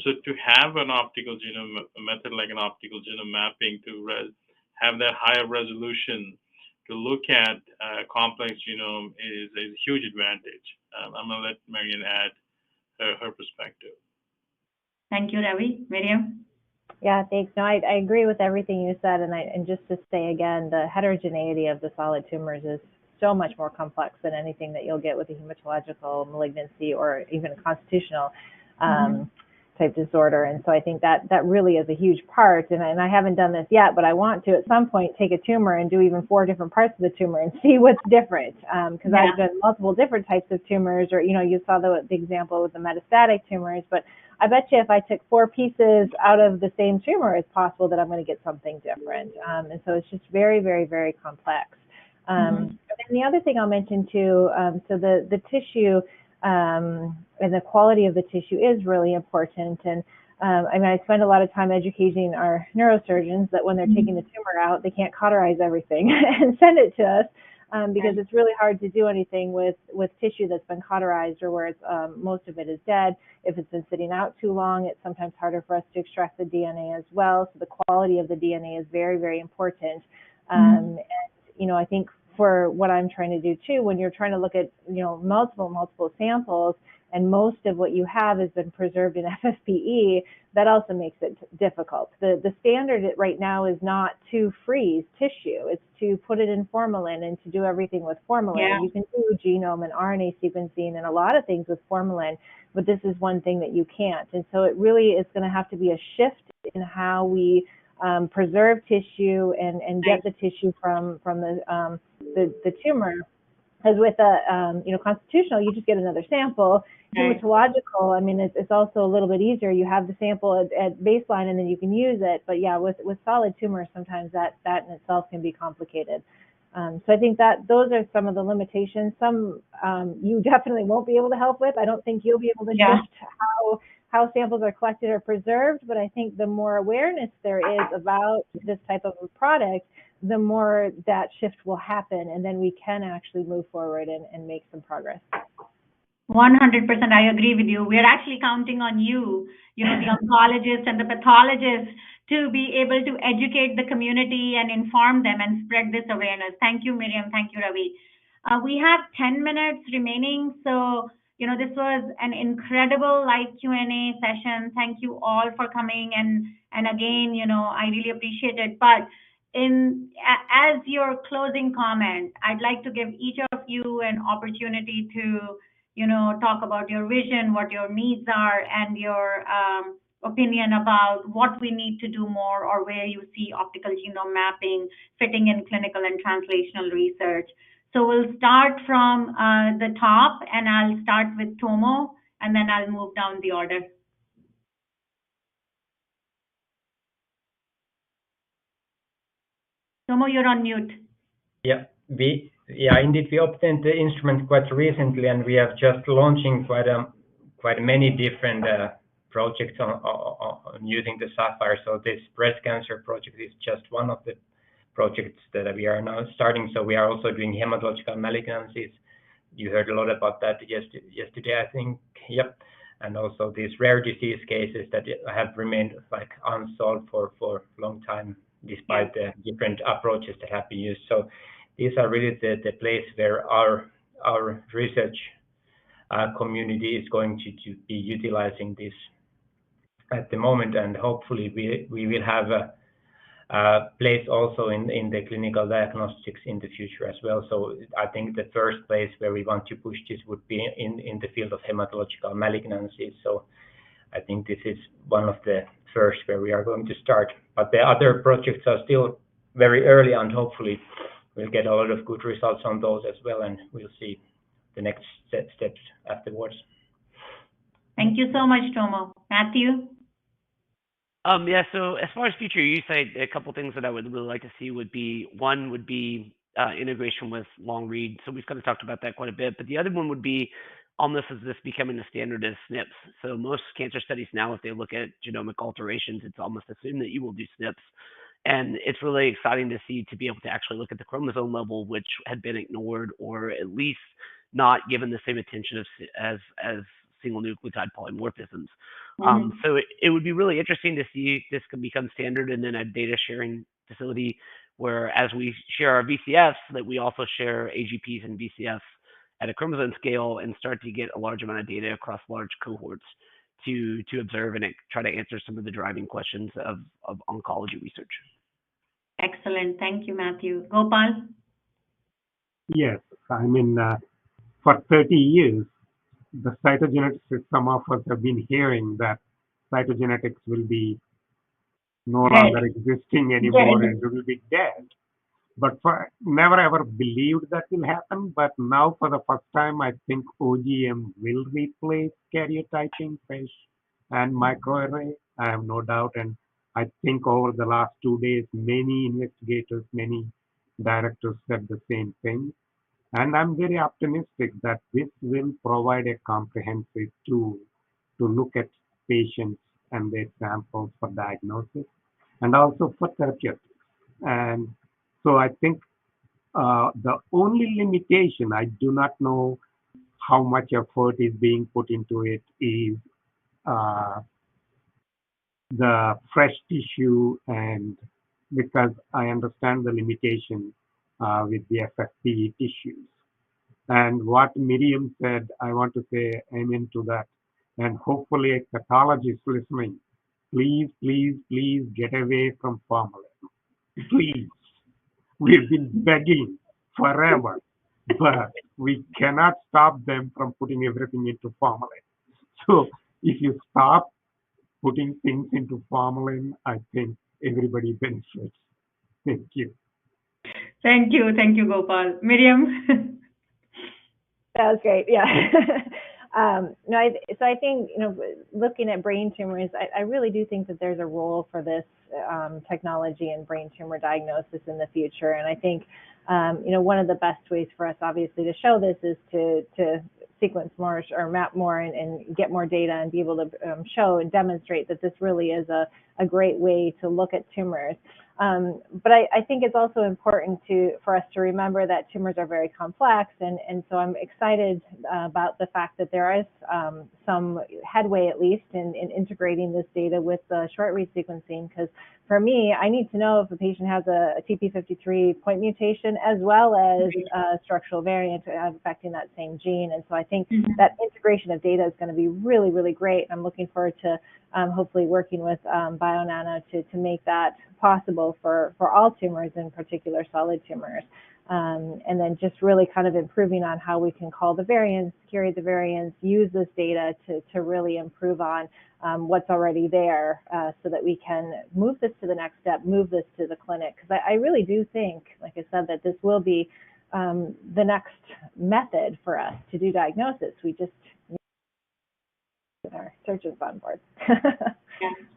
So to have an optical genome, a method like an optical genome mapping to have that higher resolution to look at a complex genome is a huge advantage. I'm going to let Marian add her perspective. Thank you, Ravi. Miriam? Yeah, thanks. No, I agree with everything you said. And just to say again, the heterogeneity of the solid tumors is so much more complex than anything that you'll get with a hematological malignancy or even constitutional. type disorder. And so I think that really is a huge part. And I haven't done this yet, but I want to at some point take a tumor and do even 4 different parts of the tumor and see what's different. Because I've done multiple different types of tumors, or, you saw the example with the metastatic tumors, but I bet you if I took 4 pieces out of the same tumor, it's possible that I'm going to get something different. And so it's just very, very, very complex. And the other thing I'll mention too, so the tissue and the quality of the tissue is really important. And I spend a lot of time educating our neurosurgeons that when they're taking the tumor out, they can't cauterize everything and send it to us because it's really hard to do anything with tissue that's been cauterized or where it's, most of it is dead. If it's been sitting out too long, it's sometimes harder for us to extract the DNA as well. So the quality of the DNA is very, very important. And, I think for what I'm trying to do too, when you're trying to look at, multiple samples and most of what you have has been preserved in FFPE, that also makes it difficult. The standard right now is not to freeze tissue, it's to put it in formalin and to do everything with formalin. Yeah. You can do genome and RNA sequencing and a lot of things with formalin, but this is one thing that you can't. And so it really is going to have to be a shift in how we preserve tissue and get the tissue from the tumor. As with a constitutional, you just get another sample. Hematological, it's also a little bit easier. You have the sample at baseline and then you can use it. But yeah, with solid tumors, sometimes that in itself can be complicated. So I think that those are some of the limitations. Some you definitely won't be able to help with. I don't think you'll be able to shift how samples are collected or preserved, but I think the more awareness there is about this type of a product, the more that shift will happen, and then we can actually move forward and make some progress. 100%, I agree with you. We're actually counting on you, the oncologists and the pathologists, to be able to educate the community and inform them and spread this awareness. Thank you, Miriam. Thank you, Ravi. We have 10 minutes remaining, so this was an incredible live Q&A session. Thank you all for coming, and again, I really appreciate it. But as your closing comment, I'd like to give each of you an opportunity to talk about your vision, what your needs are, and your opinion about what we need to do more, or where you see optical genome mapping fitting in clinical and translational research. So we'll start from the top, and I'll start with Tuomo, and then I'll move down the order. Tuomo, you're on mute. Yeah, indeed, we obtained the instrument quite recently, and we have just launching quite many different projects on using the Sapphire. So this breast cancer project is just one of the projects that we are now starting. So we are also doing hematological malignancies. You heard a lot about that yesterday, I think. Yep. And also these rare disease cases that have remained unsolved for a long time, despite the different approaches that have been used. So these are really the place where our research community is going to be utilizing this at the moment, and hopefully we will have a place also in the clinical diagnostics in the future as well. So I think the first place where we want to push this would be in the field of hematological malignancies. So I think this is one of the first where we are going to start. But the other projects are still very early, and hopefully we'll get a lot of good results on those as well, and we'll see the next steps afterwards. Thank you so much, Tuomo. Matthew? So as far as future use, a couple things that I would really like to see would be, one would be integration with long read. So we've kind of talked about that quite a bit, but the other one would be almost as this becoming the standard as SNPs. So most cancer studies now, if they look at genomic alterations, it's almost assumed that you will do SNPs. And it's really exciting to see, to be able to actually look at the chromosome level, which had been ignored or at least not given the same attention as single nucleotide polymorphisms. So it would be really interesting to see this can become standard, and then a data sharing facility where, as we share our VCFs, that we also share AGPs and VCFs at a chromosome scale and start to get a large amount of data across large cohorts to observe and try to answer some of the driving questions of oncology research. Excellent. Thank you, Matthew. Gopal? Yes, for 30 years, the cytogeneticists, some of us have been hearing that cytogenetics will be no longer existing anymore and it will be dead. But never ever believed that will happen. But now, for the first time, I think OGM will replace karyotyping fish and microarray. I have no doubt. And I think over the last 2 days, many investigators, many directors said the same thing. And I'm very optimistic that this will provide a comprehensive tool to look at patients and their samples for diagnosis and also for therapeutics. And so I think the only limitation, I do not know how much effort is being put into it, is the fresh tissue, and because I understand the limitation with the FFPE tissues. And what Miriam said, I want to say amen to that. And hopefully a pathologist listening, please, please, please get away from formalin. Please. We've been begging forever, but we cannot stop them from putting everything into formalin. So if you stop putting things into formalin, I think everybody benefits. Thank you. Thank you, Gopal. Miriam? That was great. Yeah. No, so I think, looking at brain tumors, I really do think that there's a role for this technology in brain tumor diagnosis in the future. And I think, one of the best ways for us, obviously, to show this is to sequence more or map more and get more data and be able to show and demonstrate that this really is a great way to look at tumors. But I think it's also important for us to remember that tumors are very complex, and so I'm excited about the fact that there is some headway, at least, in integrating this data with the short read sequencing, because for me, I need to know if a patient has a TP53 point mutation as well as a structural variant affecting that same gene. And so I think that integration of data is going to be really, really great. I'm looking forward to hopefully working with BioNano to make that possible for all tumors, in particular solid tumors. And then just really kind of improving on how we can call the variants, curate the variants, use this data to really improve on what's already there so that we can move this to the next step, move this to the clinic. Because I really do think, like I said, that this will be the next method for us to do diagnosis. We just need our surgeons on board.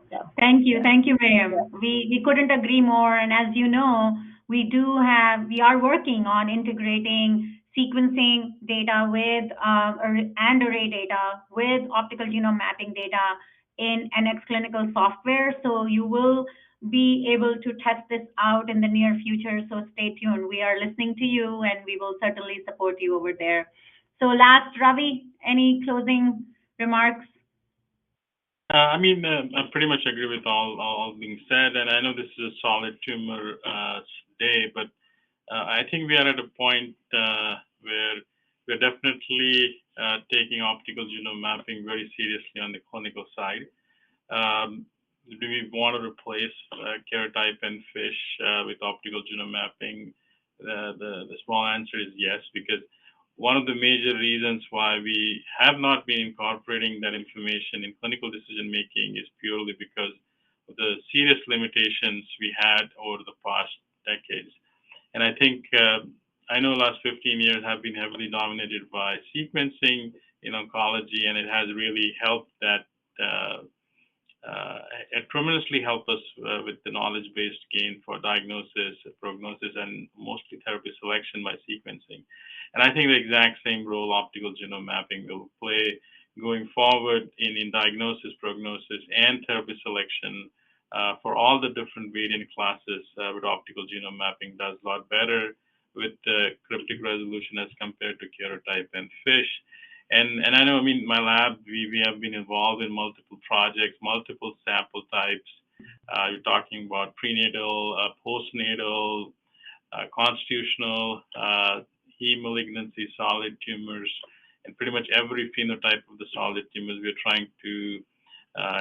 So. Thank you, Miriam. We couldn't agree more. And as you know, we are working on integrating sequencing data with and array data with optical genome mapping data in NX clinical software. So you will be able to test this out in the near future. So stay tuned. We are listening to you, and we will certainly support you over there. So last, Ravi, any closing remarks? I pretty much agree with all being said, and I know this is a solid tumor day, but I think we are at a point where we're definitely taking optical genome mapping very seriously on the clinical side. Do we want to replace karyotype and fish with optical genome mapping? The small answer is yes, because one of the major reasons why we have not been incorporating that information in clinical decision making is purely because of the serious limitations we had over the past decades. And I think I know the last 15 years have been heavily dominated by sequencing in oncology, and it has really helped that. It tremendously helped us with the knowledge-based gain for diagnosis, prognosis, and mostly therapy selection by sequencing. And I think the exact same role optical genome mapping will play going forward in diagnosis, prognosis, and therapy selection for all the different variant classes with optical genome mapping does a lot better with the cryptic resolution as compared to karyotype and fish. And I know, my lab, we have been involved in multiple projects, multiple sample types. You're talking about prenatal, postnatal, constitutional, heme malignancy, solid tumors, and pretty much every phenotype of the solid tumors we're trying to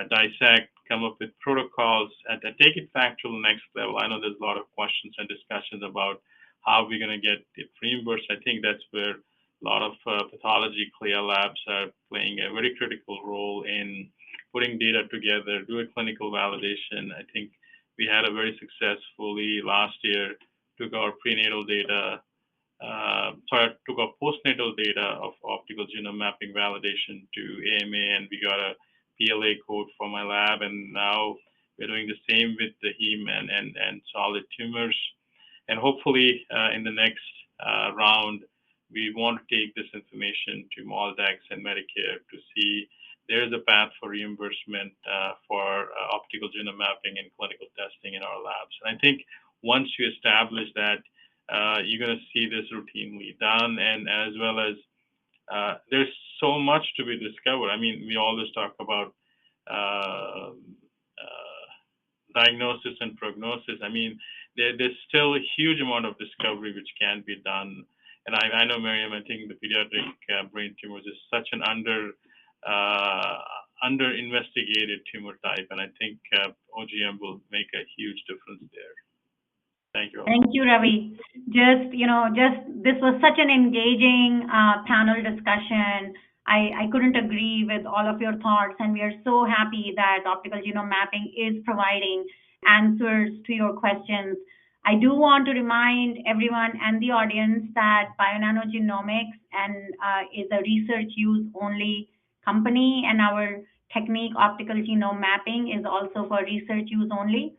dissect, come up with protocols, and take it back to the next level. I know there's a lot of questions and discussions about how we're going to get it reimbursed. I think that's where a lot of pathology CLIA labs are playing a very critical role in putting data together, do a clinical validation. I think we had a very successfully last year, took our prenatal data, took our postnatal data of optical genome mapping validation to AMA, and we got a PLA code for my lab, and now we're doing the same with the heme and solid tumors. And hopefully in the next round, we want to take this information to MolDX and Medicare to see there's a path for reimbursement for optical genome mapping and clinical testing in our labs. And I think once you establish that, you're going to see this routinely done, and as well as there's so much to be discovered. I mean, we always talk about diagnosis and prognosis. I mean, there's still a huge amount of discovery which can be done. And I know, Miriam, I think the pediatric brain tumors is such an under-investigated tumor type, and I think OGM will make a huge difference there. Thank you. Thank you, Ravi. This was such an engaging panel discussion. I couldn't agree with all of your thoughts, and we are so happy that optical genome mapping is providing answers to your questions. I do want to remind everyone and the audience that Bionanogenomics is a research use only company, and our technique, optical genome mapping, is also for research use only.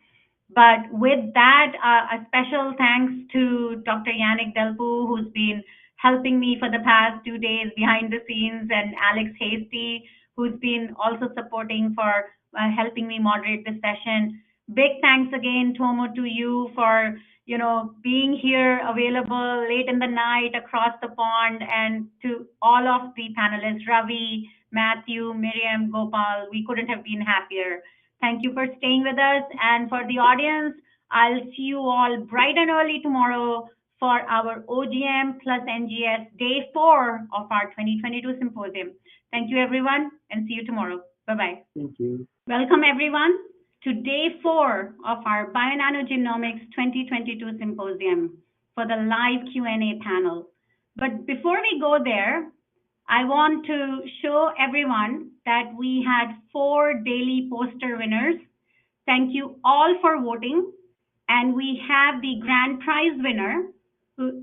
But with that, a special thanks to Dr. Yannick Delpou, who's been helping me for the past 2 days behind the scenes, and Alex Hasty, who's been also supporting for helping me moderate this session. Big thanks again, Tuomo, to you for being here, available late in the night across the pond, and to all of the panelists, Ravi, Matthew, Miriam, Gopal. We couldn't have been happier. Thank you for staying with us. And for the audience, I'll see you all bright and early tomorrow for our OGM plus NGS Day 4 of our 2022 Symposium. Thank you, everyone, and see you tomorrow. Bye-bye. Thank you. Welcome, everyone, to Day 4 of our Bionanogenomics 2022 Symposium for the live Q&A panel. But before we go there, I want to show everyone that we had 4 daily poster winners. Thank you all for voting. And we have the grand prize winner,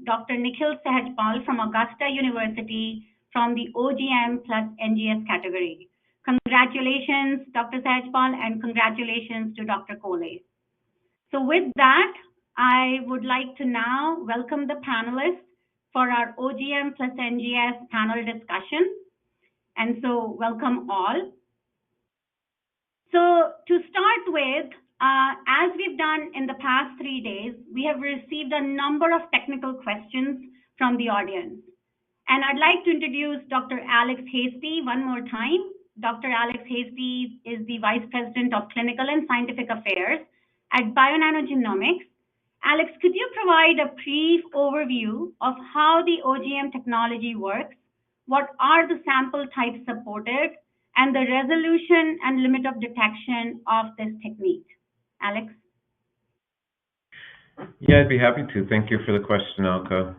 Dr. Nikhil Sehajpal from Augusta University, from the OGM plus NGS category. Congratulations, Dr. Sehajpal, and congratulations to Dr. Koley. So with that, I would like to now welcome the panelists for our OGM plus NGS panel discussion. And so welcome all. So to start with, as we've done in the past 3 days, we have received a number of technical questions from the audience. And I'd like to introduce Dr. Alex Hasty one more time. Dr. Alex Hasty is the Vice President of Clinical and Scientific Affairs at Bionanogenomics. Alex, could you provide a brief overview of how the OGM technology works? What are the sample types supported, and the resolution and limit of detection of this technique? Alex? Yeah, I'd be happy to. Thank you for the question, Alka.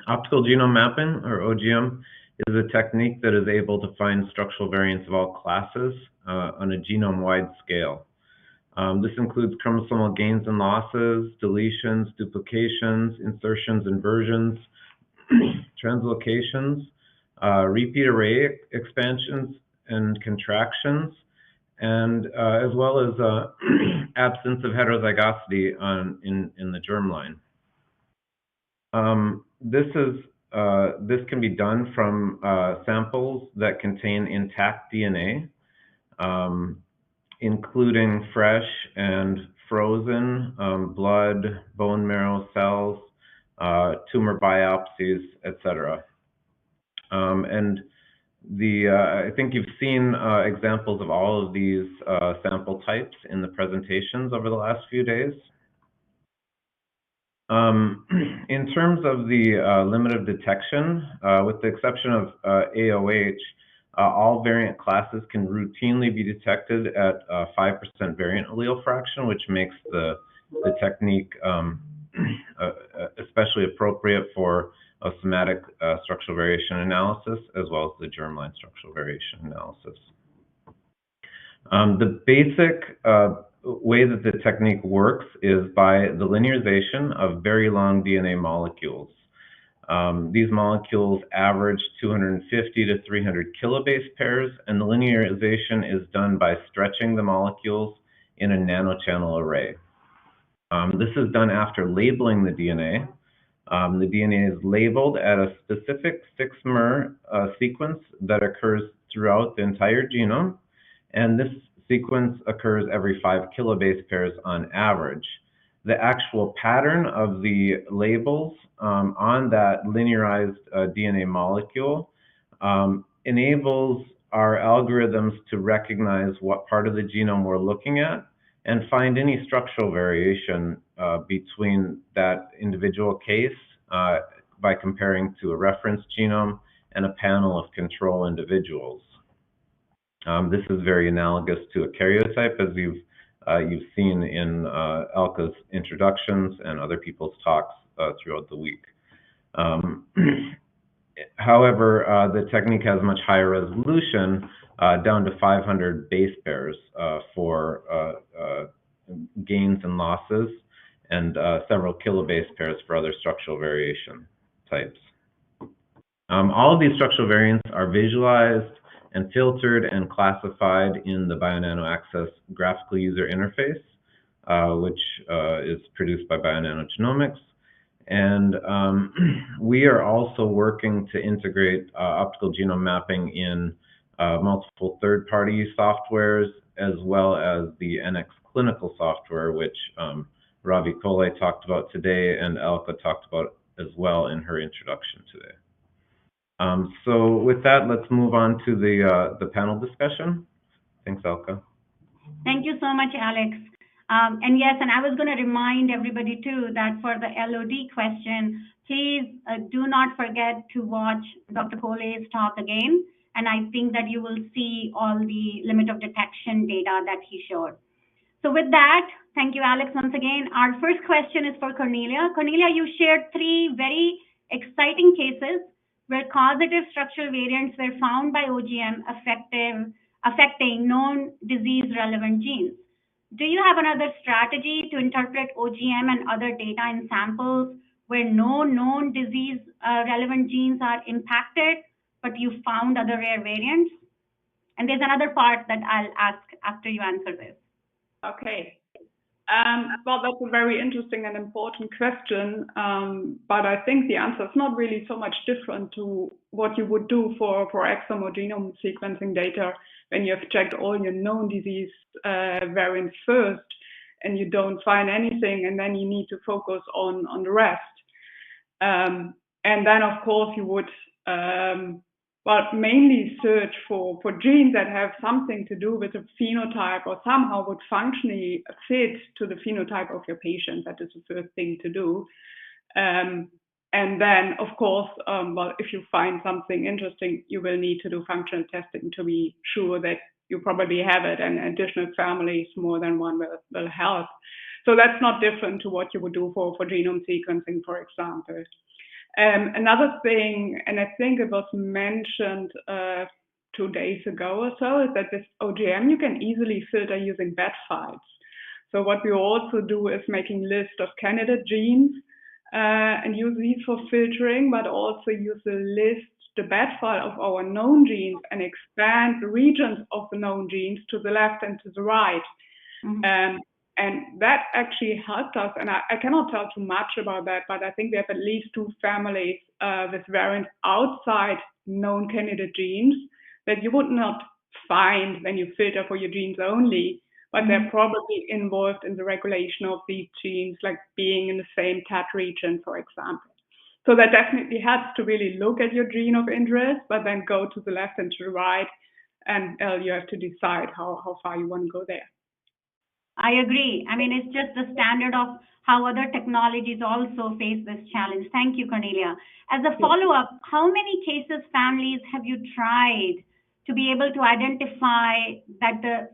Optical genome mapping, or OGM, is a technique that is able to find structural variants of all classes on a genome-wide scale. This includes chromosomal gains and losses, deletions, duplications, insertions, inversions, translocations, repeat array expansions and contractions, and as well as absence of heterozygosity in the germline. This can be done from samples that contain intact DNA, including fresh and frozen blood, bone marrow cells, tumor biopsies, etc. And I think you've seen examples of all of these sample types in the presentations over the last few days. In terms of the limit of detection, with the exception of AOH, all variant classes can routinely be detected at 5% variant allele fraction, which makes the technique especially appropriate for a somatic structural variation analysis, as well as the germline structural variation analysis. The basic way that the technique works is by the linearization of very long DNA molecules. These molecules average 250 to 300 kilobase pairs, and the linearization is done by stretching the molecules in a nanochannel array. This is done after labeling the DNA. The DNA is labeled at a specific 6-mer sequence that occurs throughout the entire genome, and this sequence occurs every 5 kilobase pairs on average. The actual pattern of the labels on that linearized DNA molecule enables our algorithms to recognize what part of the genome we're looking at and find any structural variation between that individual case by comparing to a reference genome and a panel of control individuals. This is very analogous to a karyotype, as you've seen in Elka's introductions and other people's talks throughout the week. However, the technique has much higher resolution, down to 500 base pairs for gains and losses, and several kilobase pairs for other structural variation types. All of these structural variants are visualized and filtered and classified in the Bionano Access graphical user interface, which is produced by Bionano Genomics. And we are also working to integrate optical genome mapping in multiple third-party softwares, as well as the NX clinical software, which Ravi Kole talked about today and Elka talked about as well in her introduction today. So with that, let's move on to the panel discussion. Thanks, Elka. Thank you so much, Alex. And yes, and I was going to remind everybody too that for the LOD question, please do not forget to watch Dr. Kole's talk again. And I think that you will see all the limit of detection data that he showed. So with that, thank you, Alex, once again. Our first question is for Cornelia. Cornelia, you shared 3 very exciting cases where causative structural variants were found by OGM affecting known disease-relevant genes. Do you have another strategy to interpret OGM and other data in samples where no known disease-relevant genes are impacted, but you found other rare variants? And there's another part that I'll ask after you answer this. Okay. Well, that's a very interesting and important question, but I think the answer is not really so much different to what you would do for exome or genome sequencing data when you have checked all your known disease variants first and you don't find anything, and then you need to focus on the rest. And then, of course, you would mainly search for genes that have something to do with the phenotype or somehow would functionally fit to the phenotype of your patient. That is the first thing to do. And then, of course, if you find something interesting, you will need to do functional testing to be sure that you probably have it, and additional families, more than one, will help. So that's not different to what you would do for genome sequencing, for example. Another thing, and I think it was mentioned 2 days ago or so, is that this OGM you can easily filter using bat files. So what we also do is making lists of candidate genes and use these for filtering, but also use the bat file of our known genes and expand the regions of the known genes to the left and to the right. Mm-hmm. And that actually helped us, and I cannot tell too much about that, but I think we have at least 2 families with variants outside known candidate genes that you would not find when you filter for your genes only, but they're probably involved in the regulation of these genes, like being in the same TAT region, for example. So that definitely helps to really look at your gene of interest, but then go to the left and to the right, and you have to decide how far you want to go there. I agree. I mean, it's just the standard of how other technologies also face this challenge. Thank you, Cornelia. As a follow-up, how many cases, families have you tried to be able to identify that the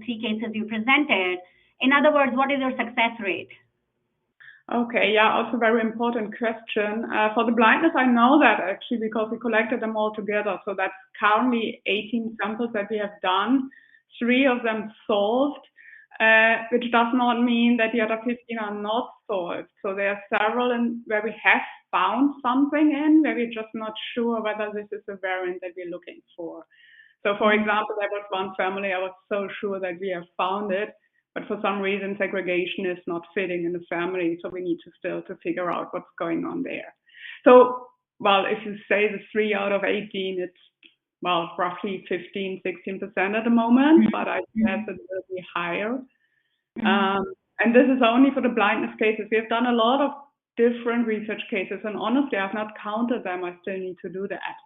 3 cases you presented? In other words, what is your success rate? Okay, yeah, also very important question. For the blindness, I know that actually because we collected them all together. So that's currently 18 samples that we have done. 3 of them solved, which does not mean that the other 15 are not solved. So there are several where we have found something where we're just not sure whether this is a variant that we're looking for. So for example, there was one family I was so sure that we have found it, but for some reason segregation is not fitting in the family, so we need to still figure out what's going on there. So, well, if you say the 3 out of 18, it's, well, roughly 15, 16% at the moment, but I guess it will be higher. And this is only for the blindness cases. We have done a lot of different research cases, and honestly, I've not counted them. I still need to do that.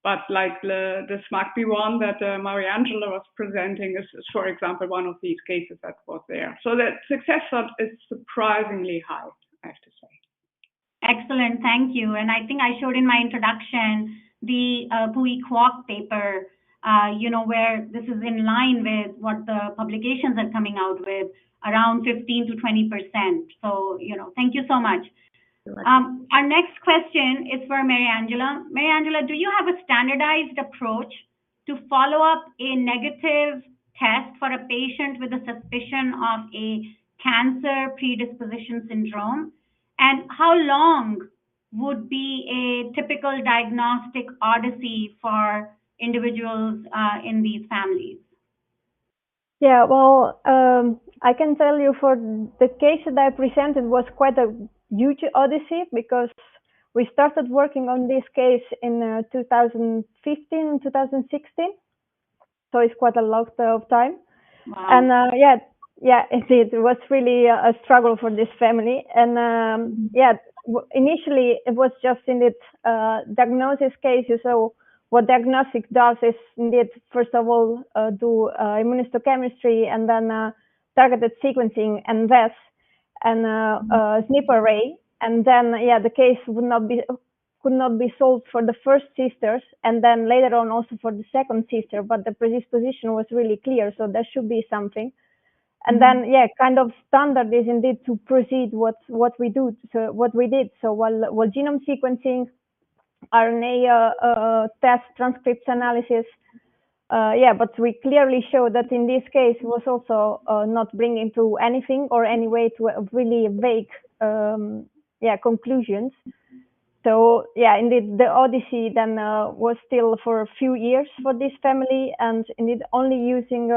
But like the SMACB one that Mariangela was presenting is, for example, one of these cases that was there. So the success rate is surprisingly high, I have to say. Excellent, thank you. And I think I showed in my introduction the Pui-Kwok paper, where this is in line with what the publications are coming out with, around 15 to 20%. So, thank you so much. Our next question is for Mariangela. Mariangela, do you have a standardized approach to follow up a negative test for a patient with a suspicion of a cancer predisposition syndrome? And how long would be a typical diagnostic odyssey for individuals in these families? Yeah, well, I can tell you for the case that I presented was quite a huge odyssey, because we started working on this case in 2015, 2016. So it's quite a lot of time. Wow. And yeah, indeed, it was really a struggle for this family. And initially it was just indeed diagnosis cases. So what diagnostic does is indeed, first of all, do immunohistochemistry, and then targeted sequencing and VES, and SNP array. And then, the case could not be solved for the first sisters, and then later on also for the second sister, but the predisposition was really clear, so there should be something. And then, kind of standard is indeed to proceed what we do. So what we did. So while genome sequencing, RNA test, transcripts analysis, but we clearly show that in this case it was also not bringing to anything or any way to really vague conclusions. So indeed the odyssey then was still for a few years for this family, and indeed only using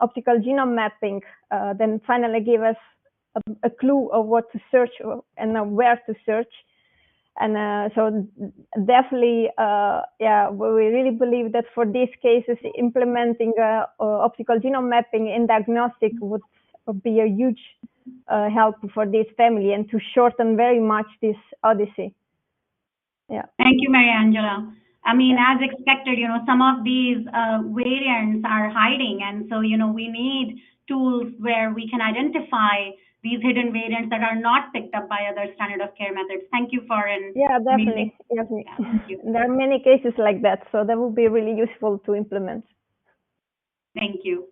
optical genome mapping then finally gave us a clue of what to search and where to search. And so definitely, we really believe that for these cases, implementing optical genome mapping in diagnostic would be a huge help for this family, and to shorten very much this odyssey. Yeah. Thank you, Mariangela. I mean, as expected, some of these variants are hiding, and so we need tools where we can identify these hidden variants that are not picked up by other standard of care methods. Thank you for definitely. Thank you. There are many cases like that, so that would be really useful to implement. Thank you.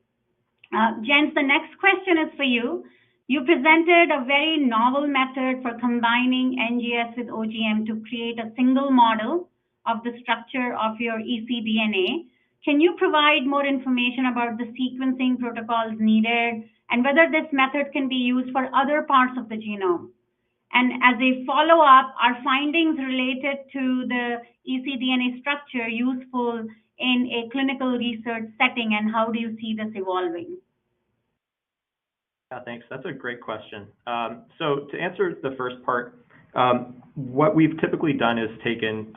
Jens, the next question is for you. You presented a very novel method for combining NGS with OGM to create a single model of the structure of your ecDNA. Can you provide more information about the sequencing protocols needed, and whether this method can be used for other parts of the genome? And as a follow-up, are findings related to the ecDNA structure useful in a clinical research setting, and how do you see this evolving? Yeah, thanks. That's a great question. So to answer the first part, what we've typically done is taken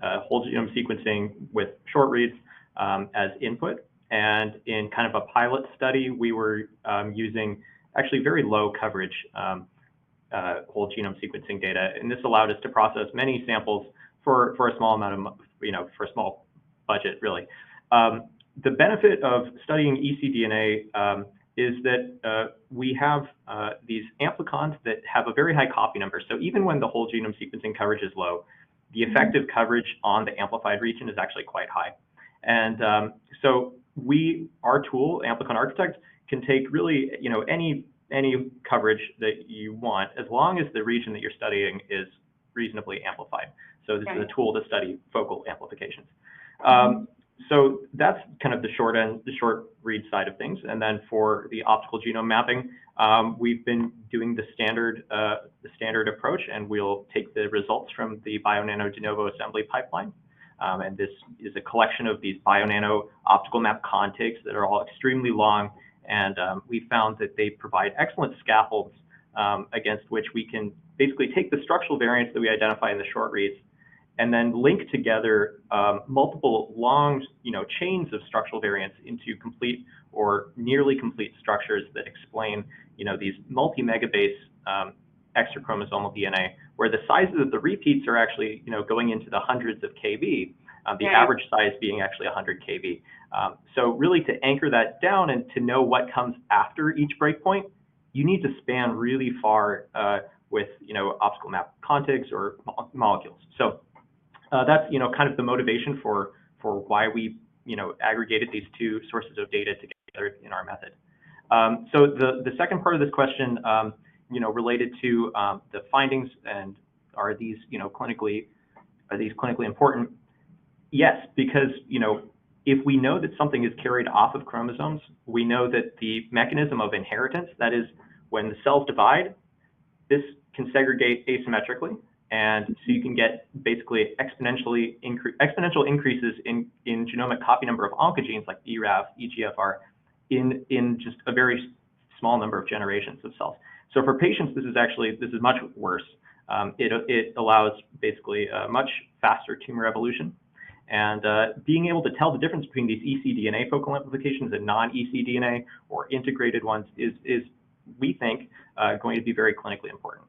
whole genome sequencing with short reads as input. And in kind of a pilot study, we were using actually very low coverage whole genome sequencing data. And this allowed us to process many samples for a small amount of, for a small budget, really. The benefit of studying ecDNA is that we have these amplicons that have a very high copy number. So even when the whole genome sequencing coverage is low, the effective coverage on the amplified region is actually quite high. And so our tool, Amplicon Architect, can take really, any coverage that you want, as long as the region that you're studying is reasonably amplified. So this is a tool to study focal amplifications. So that's kind of the short read side of things. And then for the optical genome mapping, we've been doing the standard approach, and we'll take the results from the BioNano de novo assembly pipeline. And this is a collection of these BioNano optical map contigs that are all extremely long. And we found that they provide excellent scaffolds against which we can basically take the structural variants that we identify in the short reads and then link together multiple long, chains of structural variants into complete or nearly complete structures that explain, these multi-megabase extrachromosomal DNA, where the sizes of the repeats are actually, going into the hundreds of kb, the average size being actually 100 kb. So really to anchor that down and to know what comes after each breakpoint, you need to span really far with, optical map contigs or molecules. So that's, kind of the motivation for why we, aggregated these two sources of data together in our method. So the second part of this question, related to the findings and are these, clinically important? Yes, because, if we know that something is carried off of chromosomes, we know that the mechanism of inheritance, that is, when the cells divide, this can segregate asymmetrically. And so you can get basically exponential increases in genomic copy number of oncogenes like BRAF, EGFR in just a very small number of generations of cells. So for patients, this is much worse. It allows basically a much faster tumor evolution. And being able to tell the difference between these ecDNA focal amplifications and non-ecDNA or integrated ones is we think, going to be very clinically important.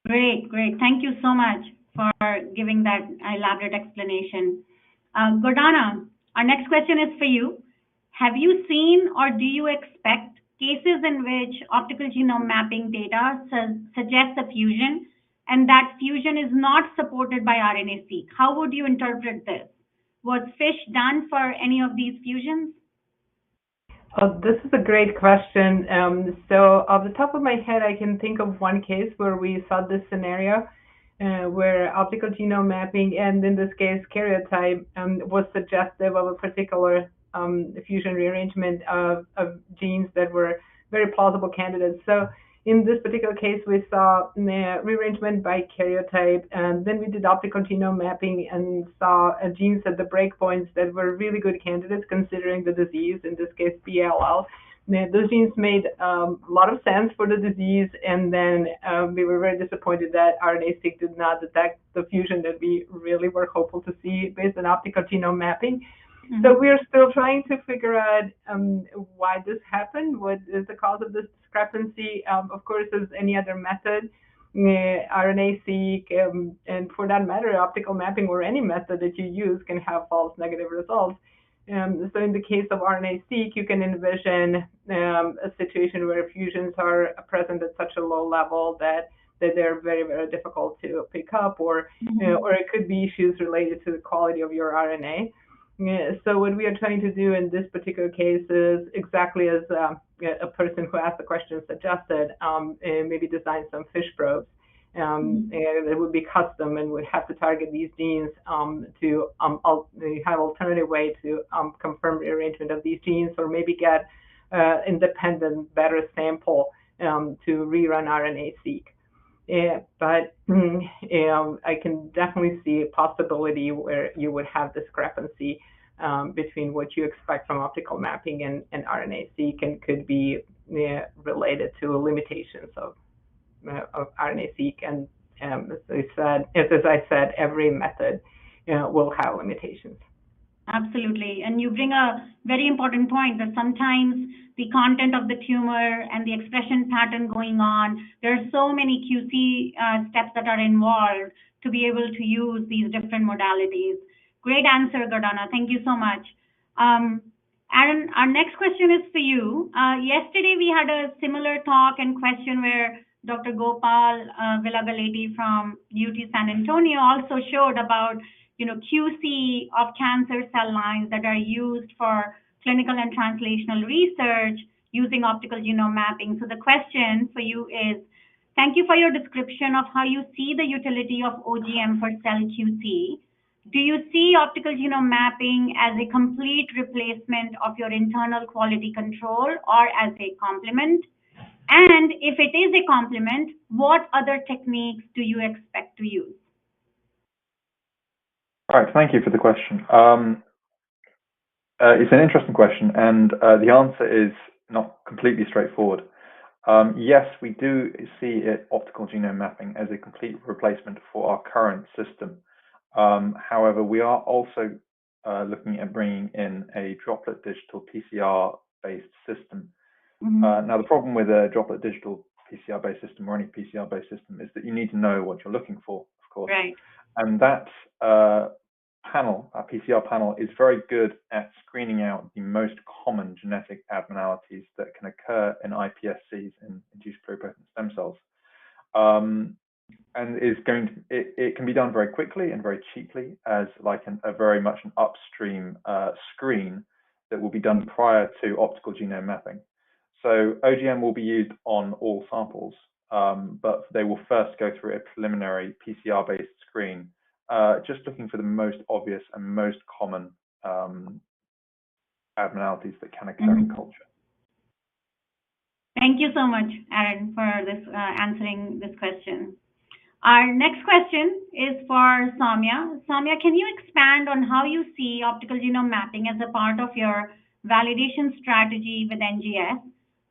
Great. Thank you so much for giving that elaborate explanation. Gordana, our next question is for you. Have you seen or do you expect cases in which optical genome mapping data suggests a fusion and that fusion is not supported by RNA-seq? How would you interpret this? Was FISH done for any of these fusions? Oh, this is a great question. So off the top of my head, I can think of one case where we saw this scenario where optical genome mapping, and in this case, karyotype, was suggestive of a particular fusion rearrangement of genes that were very plausible candidates. So in this particular case, we saw rearrangement by karyotype, and then we did optical genome mapping and saw genes at the breakpoints that were really good candidates considering the disease, in this case, BLL. Those genes made a lot of sense for the disease, and then we were very disappointed that RNA-seq did not detect the fusion that we really were hopeful to see based on optical genome mapping. Mm-hmm. So we are still trying to figure out why this happened, what is the cause of this discrepancy. Of course, as any other method, RNA-seq, and for that matter, optical mapping or any method that you use can have false negative results. So in the case of RNA-seq, you can envision a situation where fusions are present at such a low level that they're very, very difficult to pick up, or or it could be issues related to the quality of your RNA. So what we are trying to do in this particular case is exactly as a person who asked the question suggested, maybe design some FISH probes. And it would be custom and would have to target these genes to have alternative way to confirm rearrangement of these genes, or maybe get independent, better sample to rerun RNA-seq. But I can definitely see a possibility where you would have discrepancy between what you expect from optical mapping and RNA-seq, and could be related to limitations of RNA-seq. And as I said, every method will have limitations. Absolutely. And you bring a very important point that sometimes the content of the tumor and the expression pattern going on, there are so many QC steps that are involved to be able to use these different modalities. Great answer, Gordana. Thank you so much. Aaron, our next question is for you. Yesterday, we had a similar talk and question where Dr. Gopal Velagaleti from UT San Antonio also showed about QC of cancer cell lines that are used for clinical and translational research using optical genome mapping. So the question for you is, thank you for your description of how you see the utility of OGM for cell QC. Do you see optical genome mapping as a complete replacement of your internal quality control or as a complement? And if it is a complement, what other techniques do you expect to use? All right, thank you for the question. It's an interesting question, and the answer is not completely straightforward. Yes, we do see optical genome mapping as a complete replacement for our current system. However, we are also looking at bringing in a droplet digital PCR-based system. Now, the problem with a droplet digital PCR-based system or any PCR-based system is that you need to know what you're looking for, of course. Right. And that panel, our PCR panel, is very good at screening out the most common genetic abnormalities that can occur in iPSCs, in induced pluripotent stem cells. And it can be done very quickly and very cheaply as like a very much an upstream screen that will be done prior to optical genome mapping. So OGM will be used on all samples, but they will first go through a preliminary PCR-based screen, just looking for the most obvious and most common abnormalities that can occur in culture. Thank you so much, Aaron, for this answering this question. Our next question is for Soumya. Soumya, can you expand on how you see optical genome mapping as a part of your validation strategy with NGS?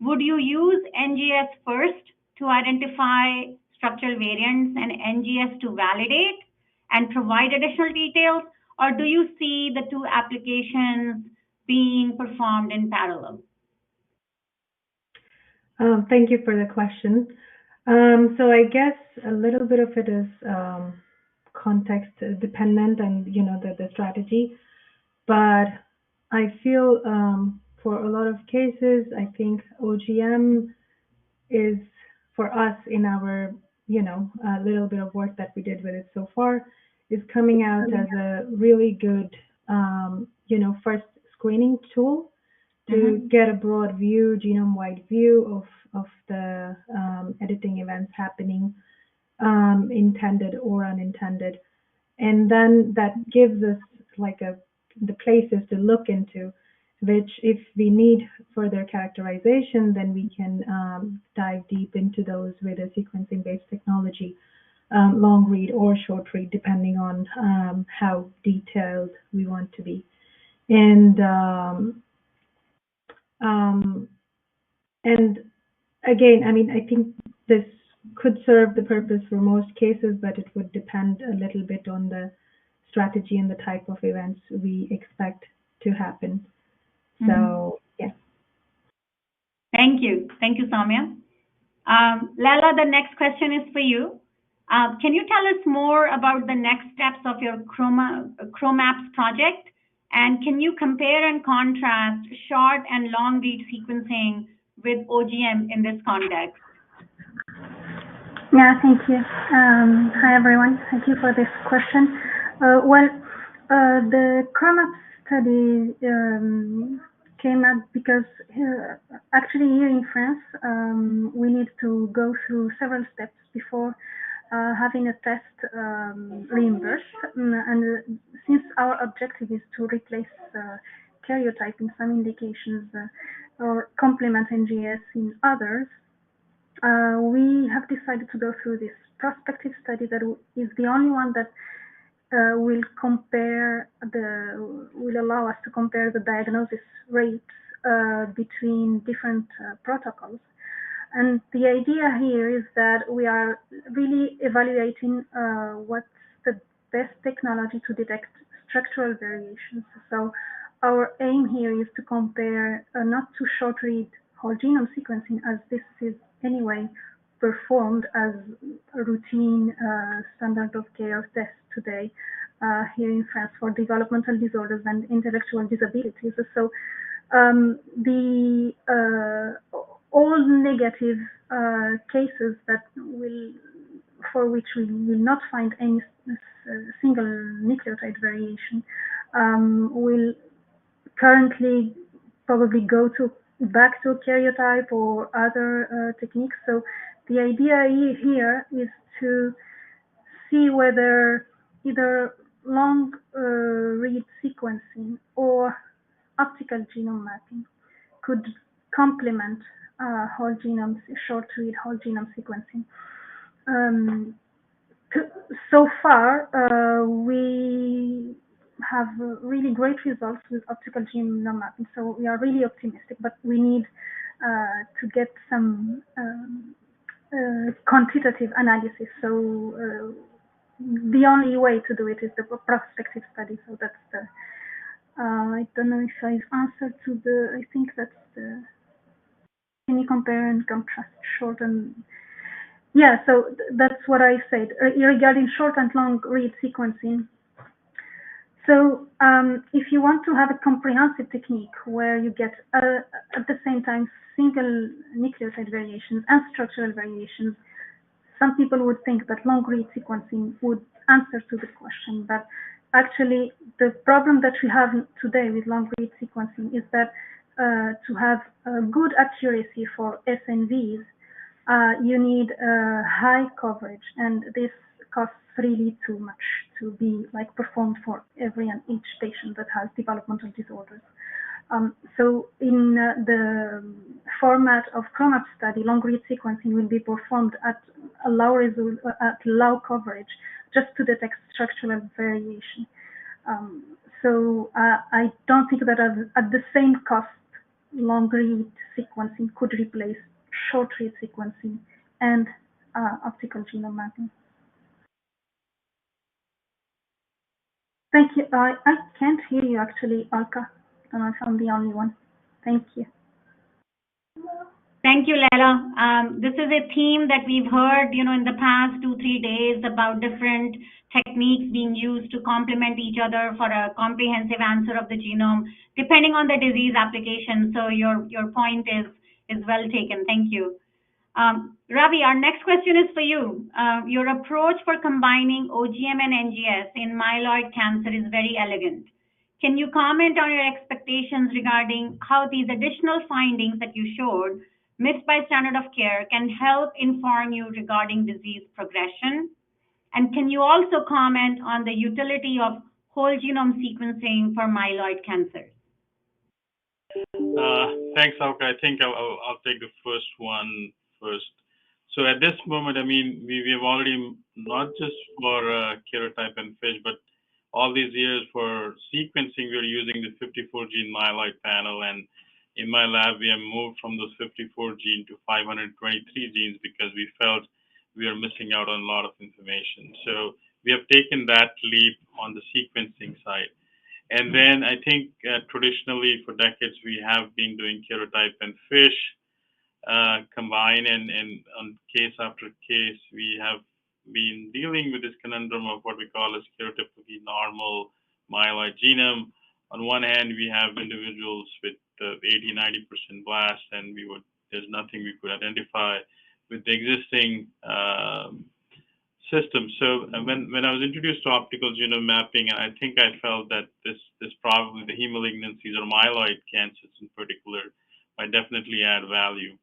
Would you use NGS first to identify structural variants and NGS to validate and provide additional details, or do you see the two applications being performed in parallel? Thank you for the question. So I guess a little bit of it is context dependent and the strategy, but I feel for a lot of cases, I think OGM is for us in our a little bit of work that we did with it so far is coming out as a really good first screening tool to get a broad view, genome-wide view of the editing events happening, intended or unintended. And then that gives us like the places to look into, which if we need further characterization, then we can dive deep into those with a sequencing-based technology, long read or short read, depending on how detailed we want to be. And again, I mean, I think this could serve the purpose for most cases, but it would depend a little bit on the strategy and the type of events we expect to happen. So, yeah. Thank you. Thank you, Soumya. Lela, the next question is for you. Can you tell us more about the next steps of your ChroMaps project? And can you compare and contrast short and long read sequencing with OGM in this context? Yeah, thank you. Hi, everyone. Thank you for this question. The ChroMaps study came up because actually here in France, we need to go through several steps before having a test reimbursed. And since our objective is to replace karyotype in some indications or complement NGS in others, we have decided to go through this prospective study that is the only one that will allow us to compare the diagnosis rates between different protocols. And the idea here is that we are really evaluating what's the best technology to detect structural variations. So our aim here is to compare not to short read whole genome sequencing, as this is anyway performed as a routine standard of care test today here in France for developmental disorders and intellectual disabilities. So all negative cases for which we will not find any single nucleotide variation will currently probably go back to karyotype or other techniques. So the idea here is to see whether either long read sequencing or optical genome mapping could complement whole genome, short read whole genome sequencing. So far, we have really great results with optical genome mapping, so we are really optimistic, but we need to get some quantitative analysis. So the only way to do it is the prospective study. So that's the, I don't know if I've answered to the, I think that's the, can you compare and contrast short and, yeah, so that's what I said. Regarding short and long read sequencing, so if you want to have a comprehensive technique where you get at the same time single nucleotide variations and structural variations, some people would think that long read sequencing would answer to the question, but actually the problem that we have today with long read sequencing is that to have good accuracy for SNVs, you need high coverage, and this costs really too much to be like performed for every and each patient that has developmental disorders. So in the format of ChroMap study, long read sequencing will be performed at a low coverage, just to detect structural variation. So I don't think that at the same cost, long read sequencing could replace short read sequencing and optical genome mapping. Thank you. I can't hear you actually, Alka. I don't know if I'm the only one. Thank you. Thank you, Leila. This is a theme that we've heard, in the past 2-3 days about different techniques being used to complement each other for a comprehensive answer of the genome, depending on the disease application. So your point is well taken. Thank you. Ravi, our next question is for you. Your approach for combining OGM and NGS in myeloid cancer is very elegant. Can you comment on your expectations regarding how these additional findings that you showed, missed by standard of care, can help inform you regarding disease progression? And can you also comment on the utility of whole genome sequencing for myeloid cancers? Thanks, Alka. I think I'll take the first one first. So at this moment, I mean, we have already, not just for karyotype and FISH, but all these years for sequencing, we're using the 54 gene myeloid panel. And in my lab, we have moved from those 54 gene to 523 genes because we felt we are missing out on a lot of information. So we have taken that leap on the sequencing side. And then I think traditionally for decades, we have been doing karyotype and FISH combined, and on case after case, we have been dealing with this conundrum of what we call as karyotypically normal myeloid genome. On one hand, we have individuals with 80-90% blast, and there's nothing we could identify with the existing system. So when I was introduced to optical genome mapping, I think I felt that this probably the heme malignancies or myeloid cancers in particular might definitely add value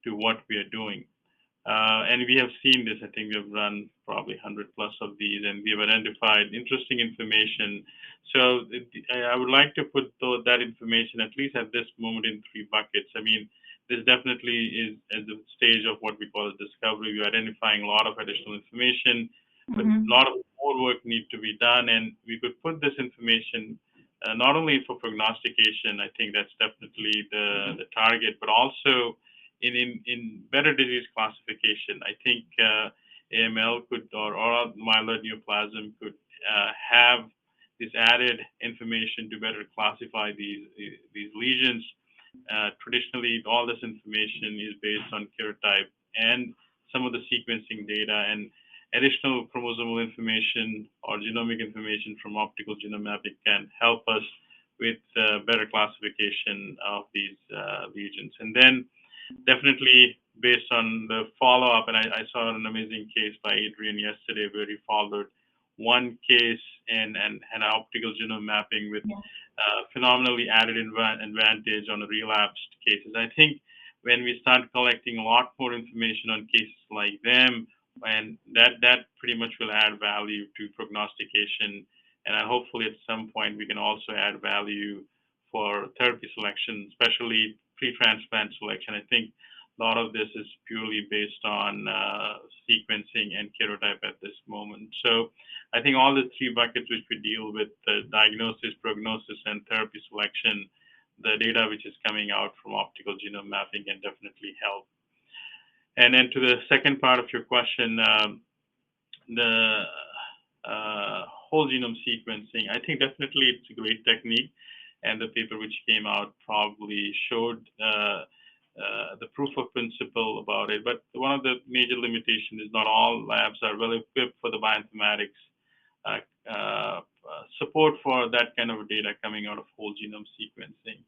to what we are doing. And we have seen this. I think we have run probably 100 plus of these, and we have identified interesting information. So I would like to put that information, at least at this moment, in 3 buckets. I mean, this definitely is at the stage of what we call a discovery. We're identifying a lot of additional information, but a lot of more work needs to be done. And we could put this information not only for prognostication, I think that's definitely the target, but also in better disease classification. I think AML could, or myeloid neoplasm could have this added information to better classify these lesions. Traditionally, all this information is based on karyotype and some of the sequencing data, and additional chromosomal information or genomic information from optical genome mapping can help us with better classification of these lesions. And then definitely based on the follow-up, and I saw an amazing case by Adrian yesterday where he followed one case and had optical genome mapping with phenomenally added advantage on the relapsed cases. I think when we start collecting a lot more information on cases like them, and that pretty much will add value to prognostication And hopefully at some point we can also add value for therapy selection, especially pre-transplant selection. I think a lot of this is purely based on sequencing and karyotype at this moment. So I think all the three buckets which we deal with, the diagnosis, prognosis, and therapy selection, the data which is coming out from optical genome mapping can definitely help. And then to the second part of your question, the whole genome sequencing, I think definitely it's a great technique. And the paper which came out probably showed the proof of principle about it. But one of the major limitations is not all labs are well equipped for the bioinformatics support for that kind of data coming out of whole genome sequencing.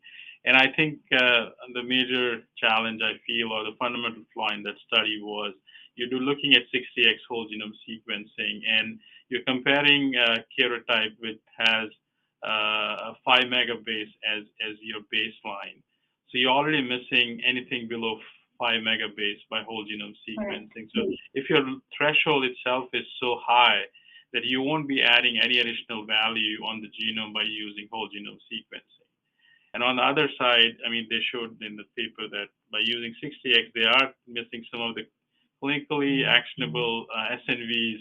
And I think the major challenge I feel, or the fundamental flaw in that study, was you're looking at 60x whole genome sequencing, and you're comparing karyotype which has a 5 megabase as your baseline. So you're already missing anything below 5 megabase by whole genome sequencing. So if your threshold itself is so high that you won't be adding any additional value on the genome by using whole genome sequencing. And on the other side, I mean, they showed in the paper that by using 60x, they are missing some of the clinically actionable SNVs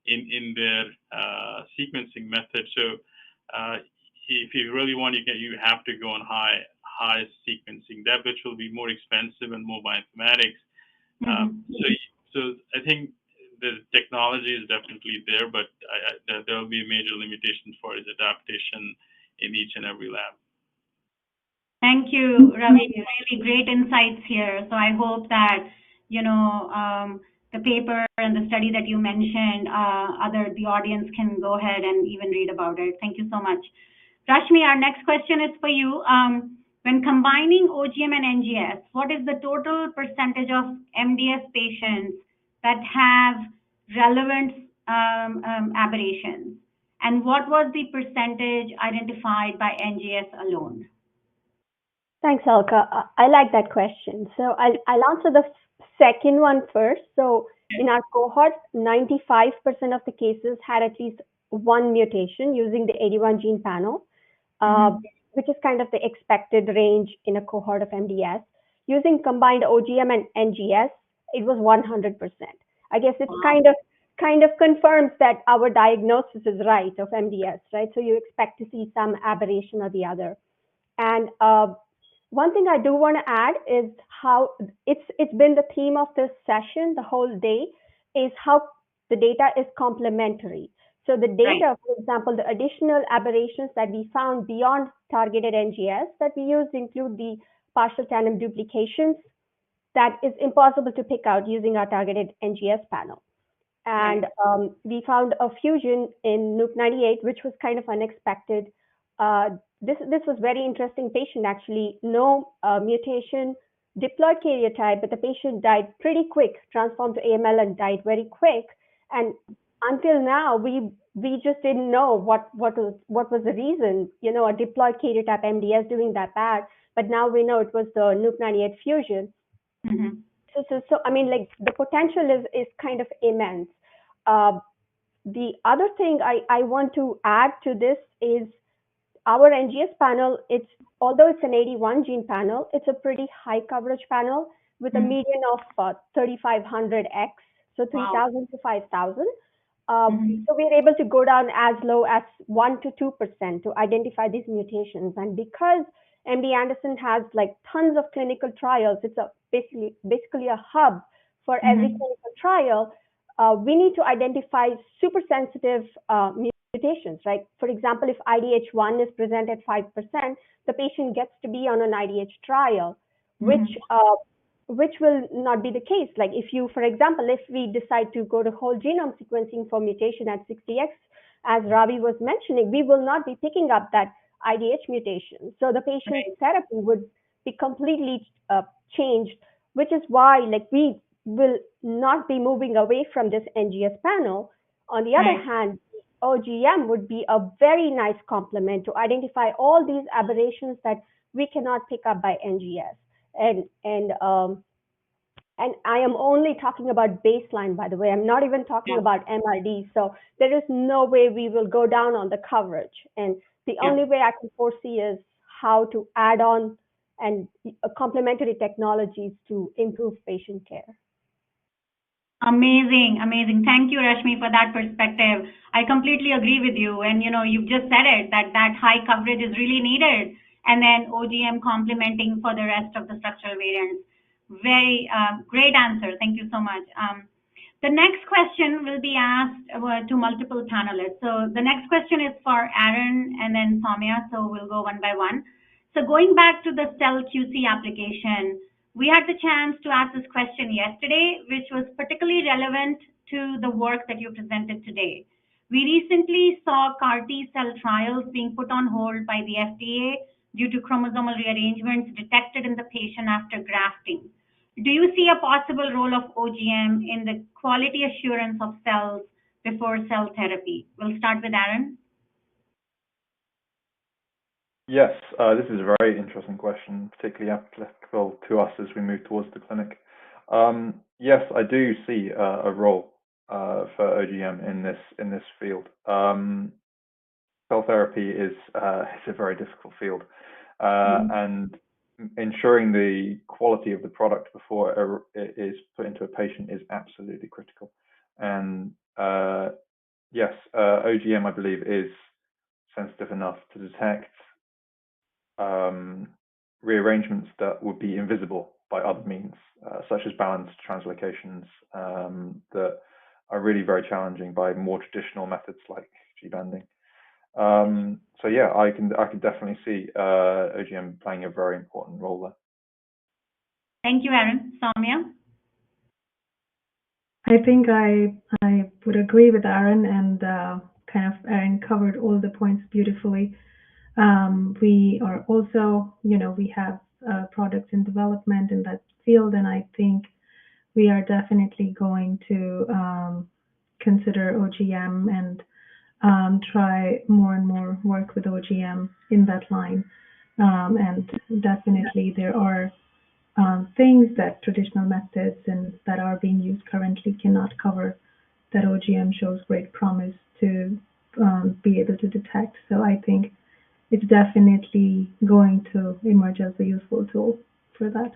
in their sequencing method. So if you really want, you have to go on high sequencing, that which will be more expensive and more bioinformatics. So I think the technology is definitely there, but there will be major limitations for its adaptation in each and every lab. Thank you, Ravi. Really great insights here. So I hope that, the paper and the study that you mentioned, the audience can go ahead and even read about it. Thank you so much. Rashmi, our next question is for you. When combining OGM and NGS, what is the total percentage of MDS patients that have relevant aberrations? And what was the percentage identified by NGS alone? Thanks, Alka. I like that question. So I'll answer the second one first. So in our cohort, 95% of the cases had at least one mutation using the 81 gene panel, which is kind of the expected range in a cohort of MDS. Using combined OGM and NGS, it was 100%. I guess it kind of confirms that our diagnosis is right of MDS, right? So you expect to see some aberration or the other. And one thing I do want to add is how it's been the theme of this session the whole day, is how the data is complementary. So the data, for example, the additional aberrations that we found beyond targeted NGS that we used include the partial tandem duplications that is impossible to pick out using our targeted NGS panel. And we found a fusion in NUC98, which was kind of unexpected. This was very interesting patient, actually. No mutation, diploid karyotype, but the patient died pretty quick, transformed to AML and died very quick. And until now, we just didn't know what was the reason, a diploid karyotype MDS doing that bad. But now we know it was the NUC98 fusion. So I mean, like, the potential is kind of immense. The other thing I want to add to this is our NGS panel. Although it's an 81 gene panel, it's a pretty high coverage panel with a median of 3,500x, so 3,000 to 5,000. So we're able to go down as low as 1 to 2% to identify these mutations. And because MD Anderson has like tons of clinical trials, it's basically a hub for every clinical trial. We need to identify super sensitive mutations, right? For example, if IDH1 is present at 5%, the patient gets to be on an IDH trial, which will not be the case. Like if you, for example, if we decide to go to whole genome sequencing for mutation at 60x, as Ravi was mentioning, we will not be picking up that IDH mutation. So the patient's therapy would be completely changed, which is why like we will not be moving away from this NGS panel. On the other hand, OGM would be a very nice complement to identify all these aberrations that we cannot pick up by NGS. And And I am only talking about baseline, by the way. I'm not even talking about MRD. So there is no way we will go down on the coverage. And the only way I can foresee is how to add on and complementary technologies to improve patient care. Amazing, amazing. Thank you, Rashmi, for that perspective. I completely agree with you. And, you know, you've just said it, that high coverage is really needed. And then OGM complementing for the rest of the structural variants. Very great answer. Thank you so much. The next question will be asked to multiple panelists. So the next question is for Aaron and then Soumya. So we'll go one by one. So going back to the cell QC application, we had the chance to ask this question yesterday, which was particularly relevant to the work that you presented today. We recently saw CAR T cell trials being put on hold by the FDA due to chromosomal rearrangements detected in the patient after grafting. Do you see a possible role of OGM in the quality assurance of cells before cell therapy? We'll start with Aaron. Yes, this is a very interesting question, particularly applicable to us as we move towards the clinic. Yes, I do see a role for OGM in this field. Cell therapy is a very difficult field, and ensuring the quality of the product before it is put into a patient is absolutely critical. And yes, OGM, I believe, is sensitive enough to detect rearrangements that would be invisible by other means, such as balanced translocations that are really very challenging by more traditional methods like G-banding. So yeah, I can definitely see OGM playing a very important role there. Thank you, Aaron. Soumya? I think I would agree with Aaron, and Aaron covered all the points beautifully. We are also, we have products in development in that field, and I think we are definitely going to consider OGM and try more and more work with OGM in that line. And definitely there are things that traditional methods and that are being used currently cannot cover, that OGM shows great promise to be able to detect. So I think it's definitely going to emerge as a useful tool for that.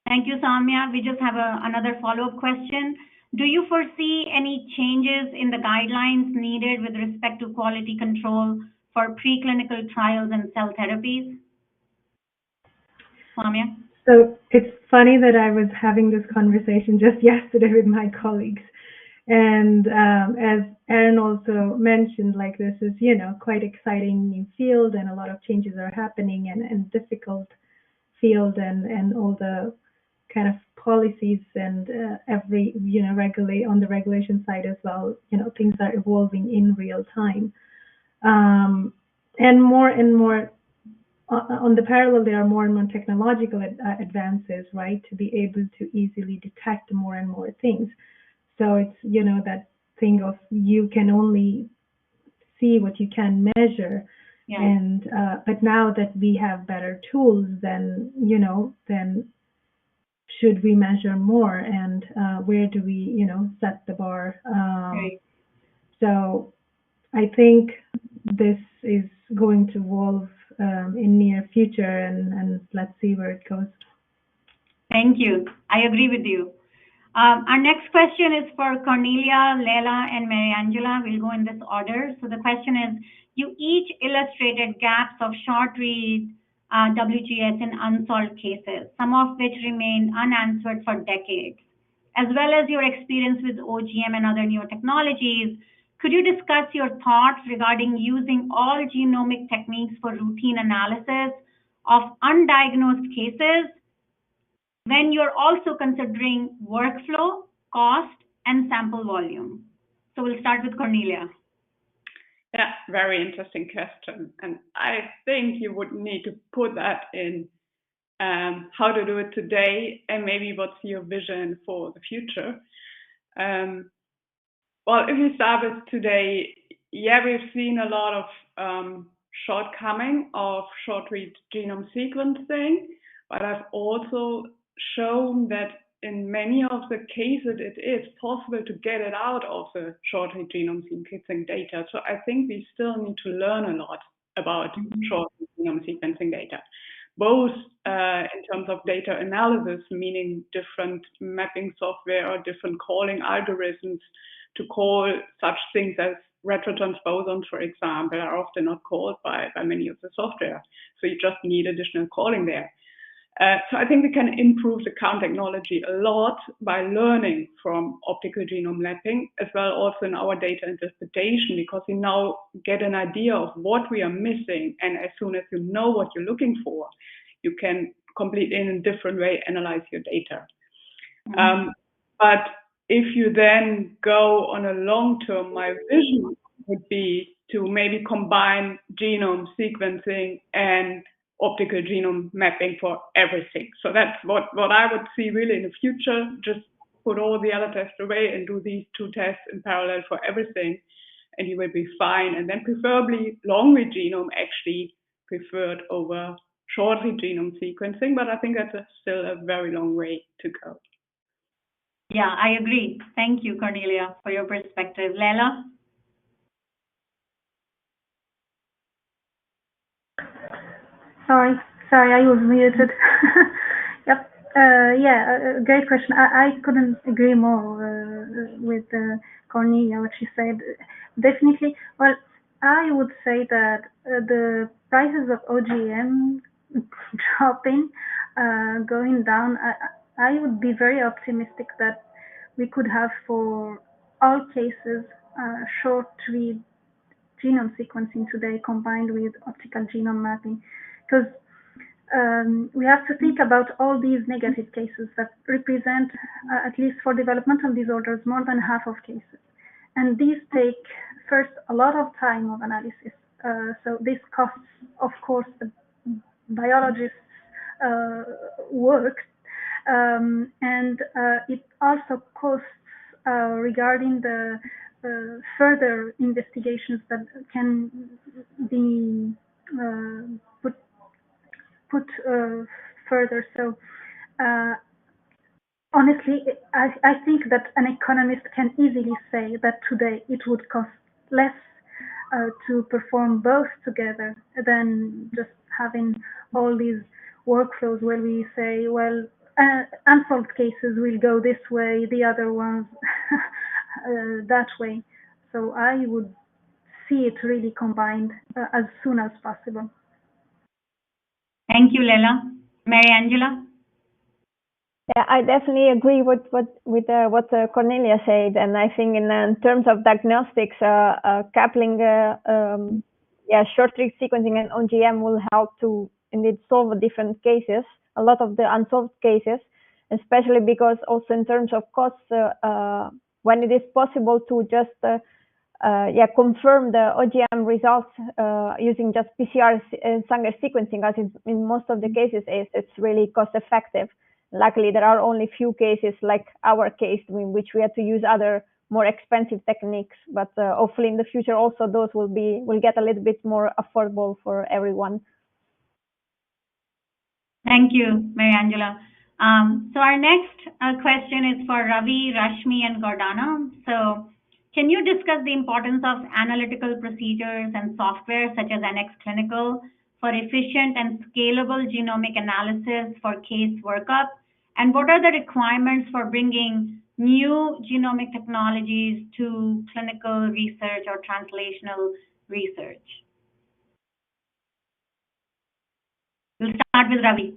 Thank you, Soumya. We just have another follow-up question. Do you foresee any changes in the guidelines needed with respect to quality control for preclinical trials and cell therapies? Soumya? So it's funny that I was having this conversation just yesterday with my colleagues. And as Aaron also mentioned, like, this is, quite exciting new field, and a lot of changes are happening, and difficult field, and all the kind of policies and every, on the regulation side as well, things are evolving in real time. And more on the parallel, there are more and more technological advances, right, to be able to easily detect more and more things. So it's, that thing of you can only see what you can measure. Yeah. And but now that we have better tools, then, then should we measure more, and where do we, set the bar? Right. So I think this is going to evolve in near future, and let's see where it goes. Thank you. I agree with you. Our next question is for Cornelia, Leila, and Mariangela. We'll go in this order. So the question is, you each illustrated gaps of short read WGS in unsolved cases, some of which remain unanswered for decades, as well as your experience with OGM and other newer technologies. Could you discuss your thoughts regarding using all genomic techniques for routine analysis of undiagnosed cases when you're also considering workflow, cost, and sample volume? So we'll start with Cornelia. Yeah, very interesting question. And I think you would need to put that in how to do it today, and maybe what's your vision for the future. Well, if you start with today, yeah, we've seen a lot of shortcoming of short-read genome sequencing, but I've also shown that in many of the cases, it is possible to get it out of the short-read genome sequencing data. So I think we still need to learn a lot about short-read genome sequencing data, both in terms of data analysis, meaning different mapping software or different calling algorithms to call such things as retrotransposons, for example, are often not called by many of the software. So you just need additional calling there. So I think we can improve the count technology a lot by learning from optical genome mapping, as well also in our data interpretation, because we now get an idea of what we are missing. And as soon as you know what you're looking for, you can completely in a different way analyze your data. But if you then go on a long term, my vision would be to maybe combine genome sequencing and optical genome mapping for everything. So that's what I would see really in the future, just put all the other tests away and do these two tests in parallel for everything, and you will be fine. And then preferably long-read genome actually preferred over short-read genome sequencing, but I think that's still a very long way to go. Yeah, I agree. Thank you, Cornelia, for your perspective. Leila? Sorry, I was muted. Yep. Yeah, great question. I couldn't agree more with Cornelia, what she said. Definitely. Well, I would say that the prices of OGM dropping, going down, I would be very optimistic that we could have for all cases short read genome sequencing today combined with optical genome mapping, because we have to think about all these negative cases that represent, at least for developmental disorders, more than half of cases. And these take, first, a lot of time of analysis. So this costs, of course, the biologists' work. And it also costs regarding the further investigations that can be put further. So honestly, I think that an economist can easily say that today it would cost less to perform both together than just having all these workflows where we say, well, unsolved cases will go this way, the other ones that way. So I would see it really combined as soon as possible. Thank you, Leila. Mary Angela? Yeah, I definitely agree with what Cornelia said, and I think in terms of diagnostics, coupling short-read sequencing and OGM will help to indeed solve different cases, a lot of the unsolved cases, especially because also in terms of costs, when it is possible to just confirm the OGM results using just PCR and Sanger sequencing, as in most of the cases, it's really cost effective. Luckily, there are only few cases like our case in which we had to use other more expensive techniques, but hopefully in the future also those will get a little bit more affordable for everyone. Thank you, Mary Angela. So our next question is for Ravi, Rashmi, and Gordana. So can you discuss the importance of analytical procedures and software such as NxClinical for efficient and scalable genomic analysis for case workup? And what are the requirements for bringing new genomic technologies to clinical research or translational research? We'll start with Ravi.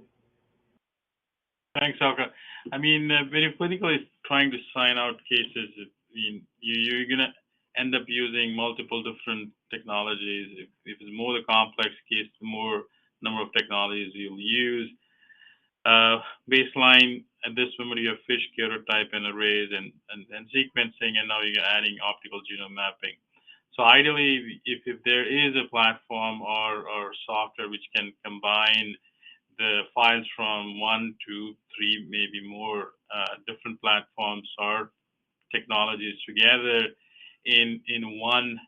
Thanks, Alka. I mean, when you're clinically trying to sign out cases, you're going to end up using multiple different technologies. If it's more the complex case, the more number of technologies you'll use. Baseline, at this moment, you have fish karyotype and arrays and sequencing, and now you're adding optical genome mapping. So ideally, if there is a platform or software which can combine the files from 1, 2, 3, maybe more different platforms or technologies together in one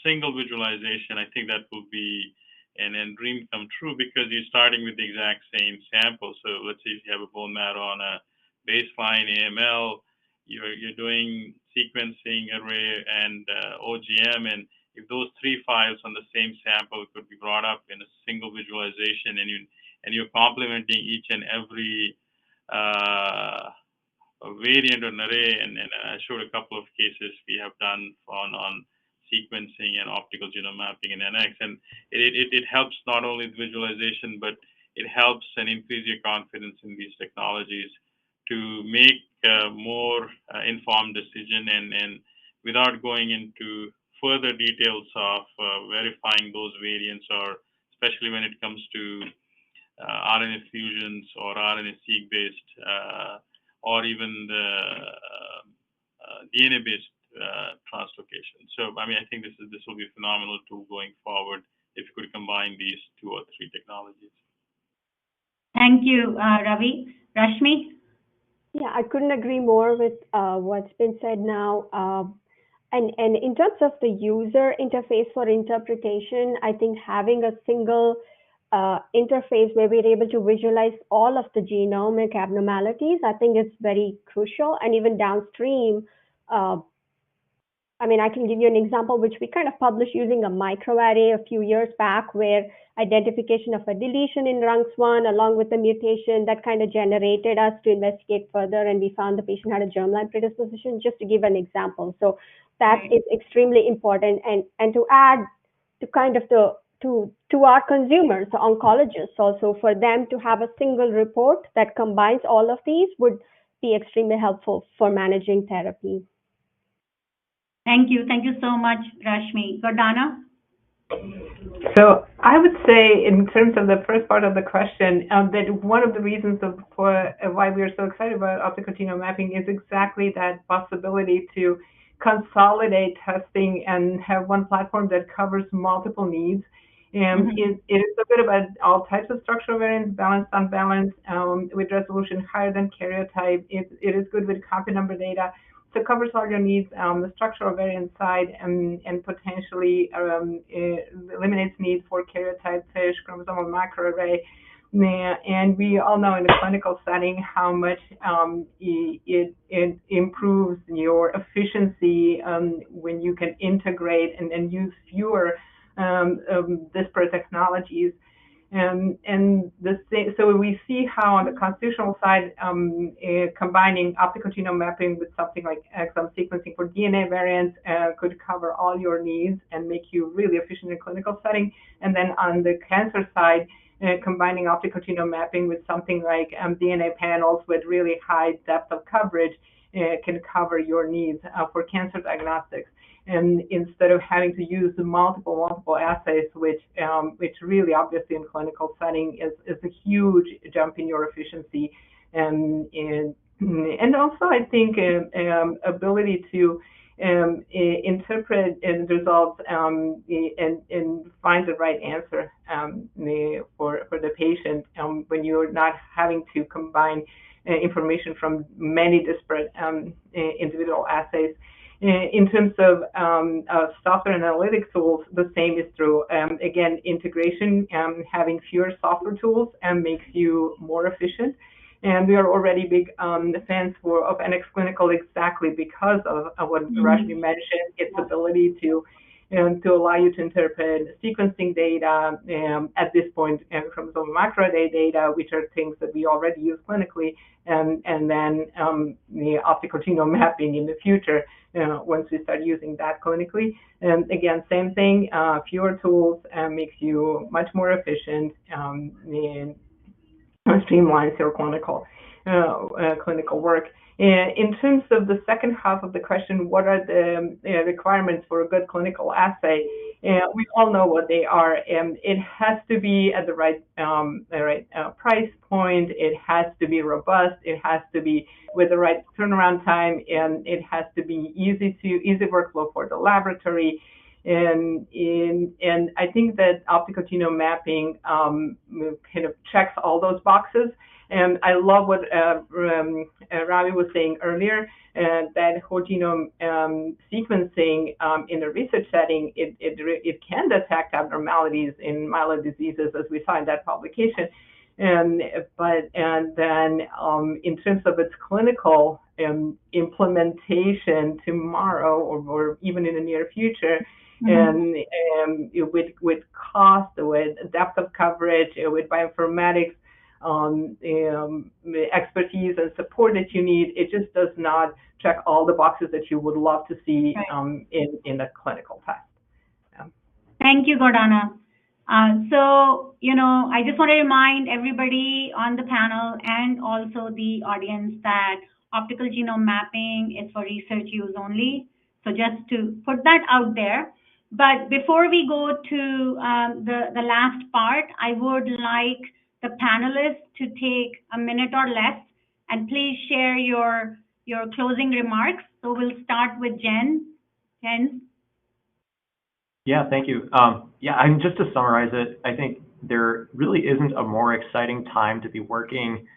single visualization, I think that will be and dream come true, because you're starting with the exact same sample. So let's say if you have a bone marrow on a baseline AML, you're doing sequencing array and OGM, and if those three files on the same sample could be brought up in a single visualization, and you're complementing each and every variant or an array, and I showed a couple of cases we have done on sequencing and optical genome mapping in NX, and it helps not only the visualization, but it helps and increase your confidence in these technologies to make more informed decision, and without going into further details of verifying those variants, or especially when it comes to RNA fusions or RNA-seq based, or even the DNA-based translocation. So, I mean, I think this will be a phenomenal tool going forward if you could combine these 2 or 3 technologies. Thank you, Ravi. Rashmi? Yeah, I couldn't agree more with what's been said now. And in terms of the user interface for interpretation, I think having a single interface where we're able to visualize all of the genomic abnormalities, I think it's very crucial. And even downstream, I mean, I can give you an example which we kind of published using a microarray a few years back, where identification of a deletion in RUNX1 along with the mutation that kind of generated us to investigate further, and we found the patient had a germline predisposition, just to give an example. So that is extremely important. And to add to kind of to our consumers, the oncologists also, for them to have a single report that combines all of these would be extremely helpful for managing therapy. Thank you. Thank you so much, Rashmi. Gordana? So I would say, in terms of the first part of the question, that one of the reasons for why we are so excited about optical genome mapping is exactly that possibility to consolidate testing and have one platform that covers multiple needs. It is a bit about all types of structural variants, balanced, unbalanced, with resolution higher than karyotype. It is good with copy number data. So it covers all your needs, the structural variant side, and potentially eliminates needs for karyotype, fish, chromosomal microarray. And we all know in the clinical setting how much it improves your efficiency when you can integrate and use fewer disparate technologies. So we see how on the constitutional side, combining optical genome mapping with something like exome sequencing for DNA variants could cover all your needs and make you really efficient in a clinical setting. And then on the cancer side, combining optical genome mapping with something like DNA panels with really high depth of coverage can cover your needs for cancer diagnostics. And instead of having to use the multiple assays, which really obviously in clinical setting is a huge jump in your efficiency, and also I think ability to interpret results and find the right answer for the patient when you're not having to combine information from many disparate individual assays. In terms of software and analytic tools, the same is true. Again, integration, having fewer software tools makes you more efficient. And we are already big fans of NX Clinical exactly because of what Rashmi mentioned, its ability to allow you to interpret sequencing data, at this point, chromosomal microarray data, which are things that we already use clinically, and then the optical genome mapping in the future, once we start using that clinically. And again, same thing, fewer tools makes you much more efficient and streamlines your clinical work. In terms of the second half of the question, what are the requirements for a good clinical assay? We all know what they are. It has to be at the right price point. It has to be robust. It has to be with the right turnaround time, and it has to be easy workflow for the laboratory. And I think that optical genome mapping kind of checks all those boxes. And I love what Ravi was saying earlier, that whole genome sequencing in a research setting, it can detect abnormalities in myeloid diseases, as we saw in that publication. And then in terms of its clinical implementation tomorrow or even in the near future, and with cost, with depth of coverage, with bioinformatics expertise and support that you need, it just does not check all the boxes that you would love to see in a clinical test. Yeah. Thank you, Gordana. So, I just want to remind everybody on the panel and also the audience that optical genome mapping is for research use only. So just to put that out there. But before we go to the last part, I would like the panelists to take a minute or less and please share your closing remarks. So we'll start with Jen. Jen? Yeah, thank you. And just to summarize it, I think there really isn't a more exciting time to be working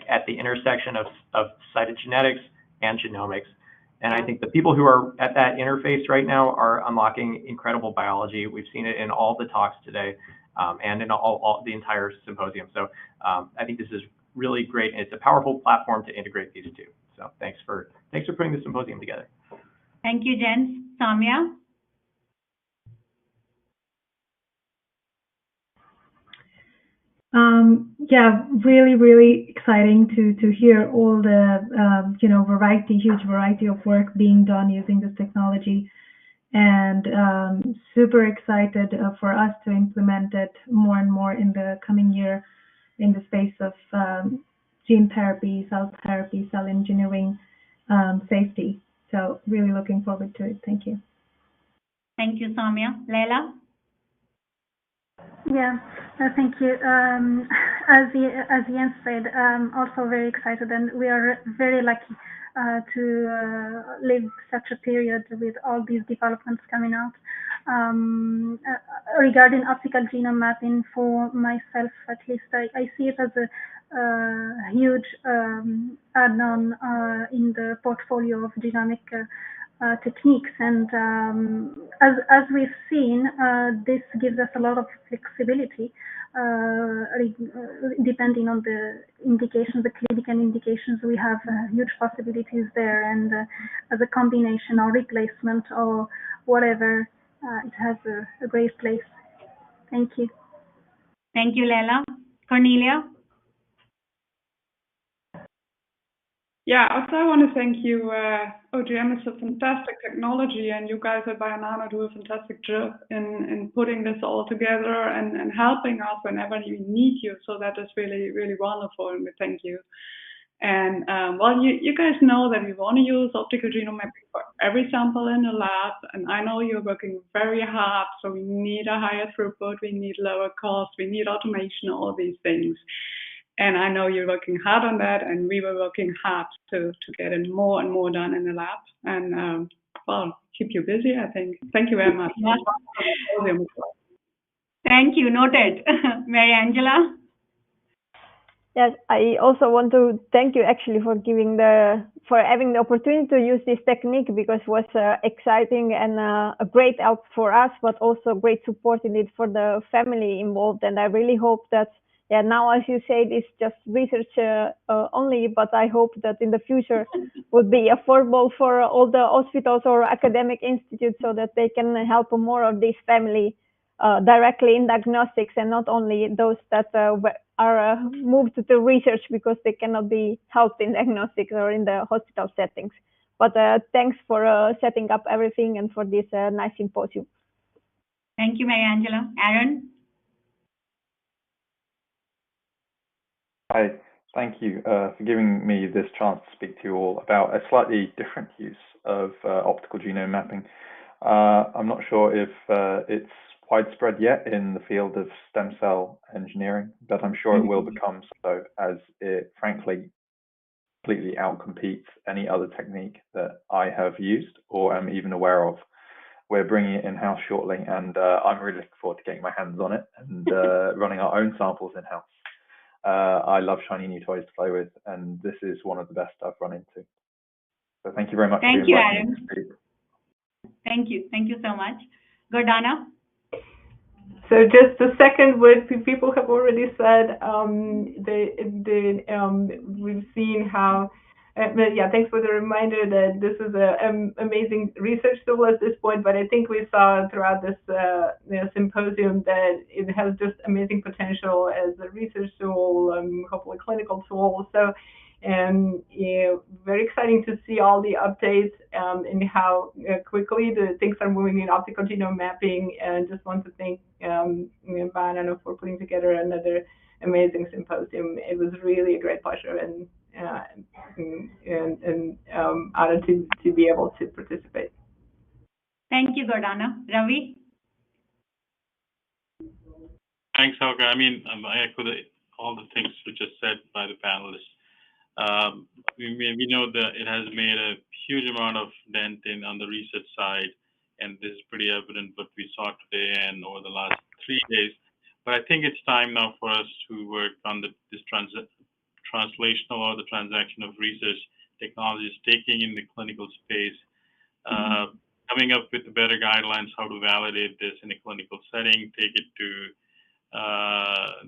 at the intersection of cytogenetics and genomics. And I think the people who are at that interface right now are unlocking incredible biology. We've seen it in all the talks today and in all the entire symposium. So I think this is really great, and it's a powerful platform to integrate these two. So thanks for putting the symposium together. Thank you, Jen. Samia? Really, really exciting to hear all the huge variety of work being done using this technology, and super excited for us to implement it more and more in the coming year in the space of gene therapy, cell engineering, safety. So really looking forward to it. Thank you. Thank you, Samia. Leila? Yeah, thank you. As Jens said, also very excited, and we are very lucky to live such a period with all these developments coming out. Regarding optical genome mapping, for myself at least, I see it as a huge add-on in the portfolio of genomic techniques, and as we've seen, this gives us a lot of flexibility depending on the indications, the clinical indications. We have huge possibilities there, and as a combination or replacement or whatever, it has a great place. Thank you. Thank you, Leila. Cornelia? Yeah, also I want to thank you. OGM is a fantastic technology, and you guys at Bionano do a fantastic job in putting this all together and helping us whenever we need you. So that is really, really wonderful, and we thank you. And you guys know that we want to use optical genome mapping for every sample in the lab, and I know you're working very hard. So we need a higher throughput, we need lower cost, we need automation, all these things. And I know you're working hard on that, and we were working hard to get it more and more done in the lab. And keep you busy, I think. Thank you very much. Thank you. Noted. Mary Angela? Yes, I also want to thank you actually for having the opportunity to use this technique, because it was exciting and a great help for us, but also great support indeed for the family involved. And I really hope that now, as you say, it's just research only, but I hope that in the future would be affordable for all the hospitals or academic institutes, so that they can help more of this family directly in diagnostics, and not only those that are moved to research because they cannot be helped in diagnostics or in the hospital settings. But thanks for setting up everything and for this nice symposium. Thank you, Mary Angela. Aaron? Hi, thank you for giving me this chance to speak to you all about a slightly different use of optical genome mapping. I'm not sure if it's widespread yet in the field of stem cell engineering, but I'm sure it will become so, as it frankly completely outcompetes any other technique that I have used or am even aware of. We're bringing it in-house shortly, and I'm really looking forward to getting my hands on it and running our own samples in-house. I love shiny new toys to play with, and this is one of the best I've run into. So thank you very much. Thank you, Aaron. Thank you. Thank you so much. Gordana? So just to second what people have already said, we've seen how, yeah, thanks for the reminder that this is an amazing research tool at this point, but I think we saw throughout this symposium that it has just amazing potential as a research tool, hopefully clinical tool. So, very exciting to see all the updates and how quickly the things are moving in optical genome mapping. And just want to thank Juan for putting together another amazing symposium. It was really a great pleasure and honored to be able to participate. Thank you, Gordana. Ravi? Thanks, Helga. I mean, I echo all the things which are said by the panelists. We know that it has made a huge amount of dent on the research side, and this is pretty evident what we saw today and over the last 3 days. But I think it's time now for us to work on this translational or the transaction of research technologies, taking in the clinical space, coming up with better guidelines how to validate this in a clinical setting, take it to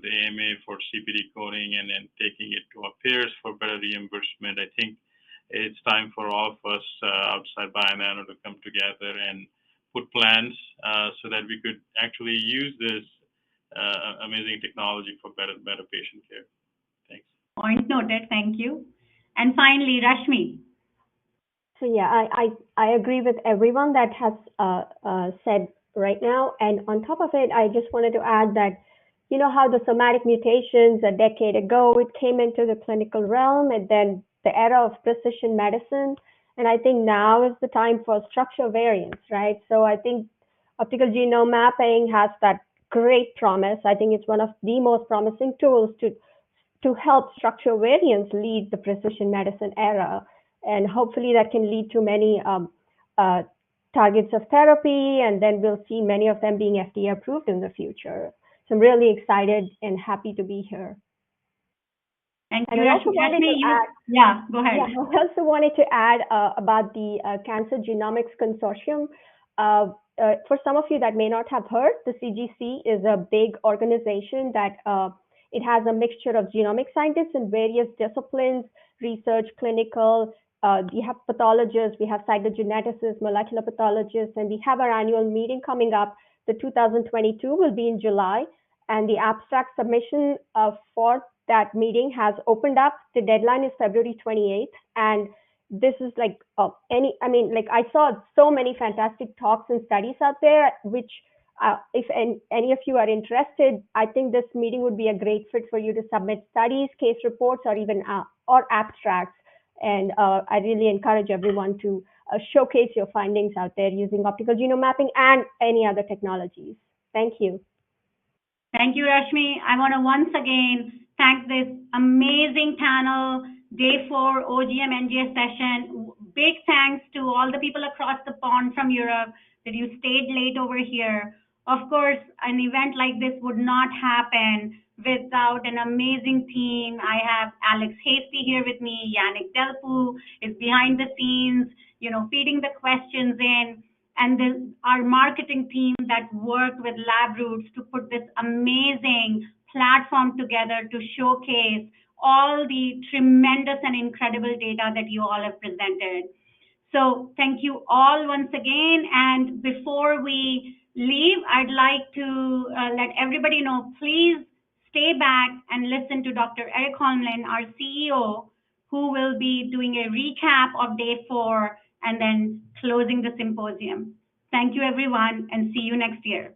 the AMA for CPD coding, and then taking it to our peers for better reimbursement. I think it's time for all of us outside Bionano to come together and put plans so that we could actually use this amazing technology for better patient care. Thanks. Point noted. Thank you. And finally, Rashmi. So yeah, I agree with everyone that has said right now. And on top of it, I just wanted to add that, you know how the somatic mutations a decade ago, it came into the clinical realm, and then the era of precision medicine. And I think now is the time for structure variants, right? So I think optical genome mapping has that great promise. I think it's one of the most promising tools to help structure variants lead the precision medicine era. And hopefully that can lead to many targets of therapy, and then we'll see many of them being FDA approved in the future. So I'm really excited and happy to be here. Thank you. Yeah, go ahead. Yeah, I also wanted to add about the Cancer Genomics Consortium. For some of you that may not have heard, the CGC is a big organization that it has a mixture of genomic scientists in various disciplines, research, clinical. We have pathologists, we have cytogeneticists, molecular pathologists, and we have our annual meeting coming up. The 2022 will be in July, and the abstract submission for that meeting has opened up. The deadline is February 28th, and this is like I saw so many fantastic talks and studies out there, which if any of you are interested, I think this meeting would be a great fit for you to submit studies, case reports, or even or abstracts. And I really encourage everyone to showcase your findings out there using optical genome mapping and any other technologies. Thank you. Thank you, Rashmi. I want to once again thank this amazing panel, Day 4 OGM NGS session. Big thanks to all the people across the pond from Europe that you stayed late over here. Of course, an event like this would not happen without an amazing team. I have Alex Hasty here with me. Yannick Delpou is behind the scenes, feeding the questions in. And then our marketing team that worked with LabRoots to put this amazing platform together to showcase all the tremendous and incredible data that you all have presented. So thank you all once again. And before we leave, I'd like to let everybody know, please stay back and listen to Dr. Eric Holmlin, our CEO, who will be doing a recap of Day 4 and then closing the symposium. Thank you, everyone, and see you next year.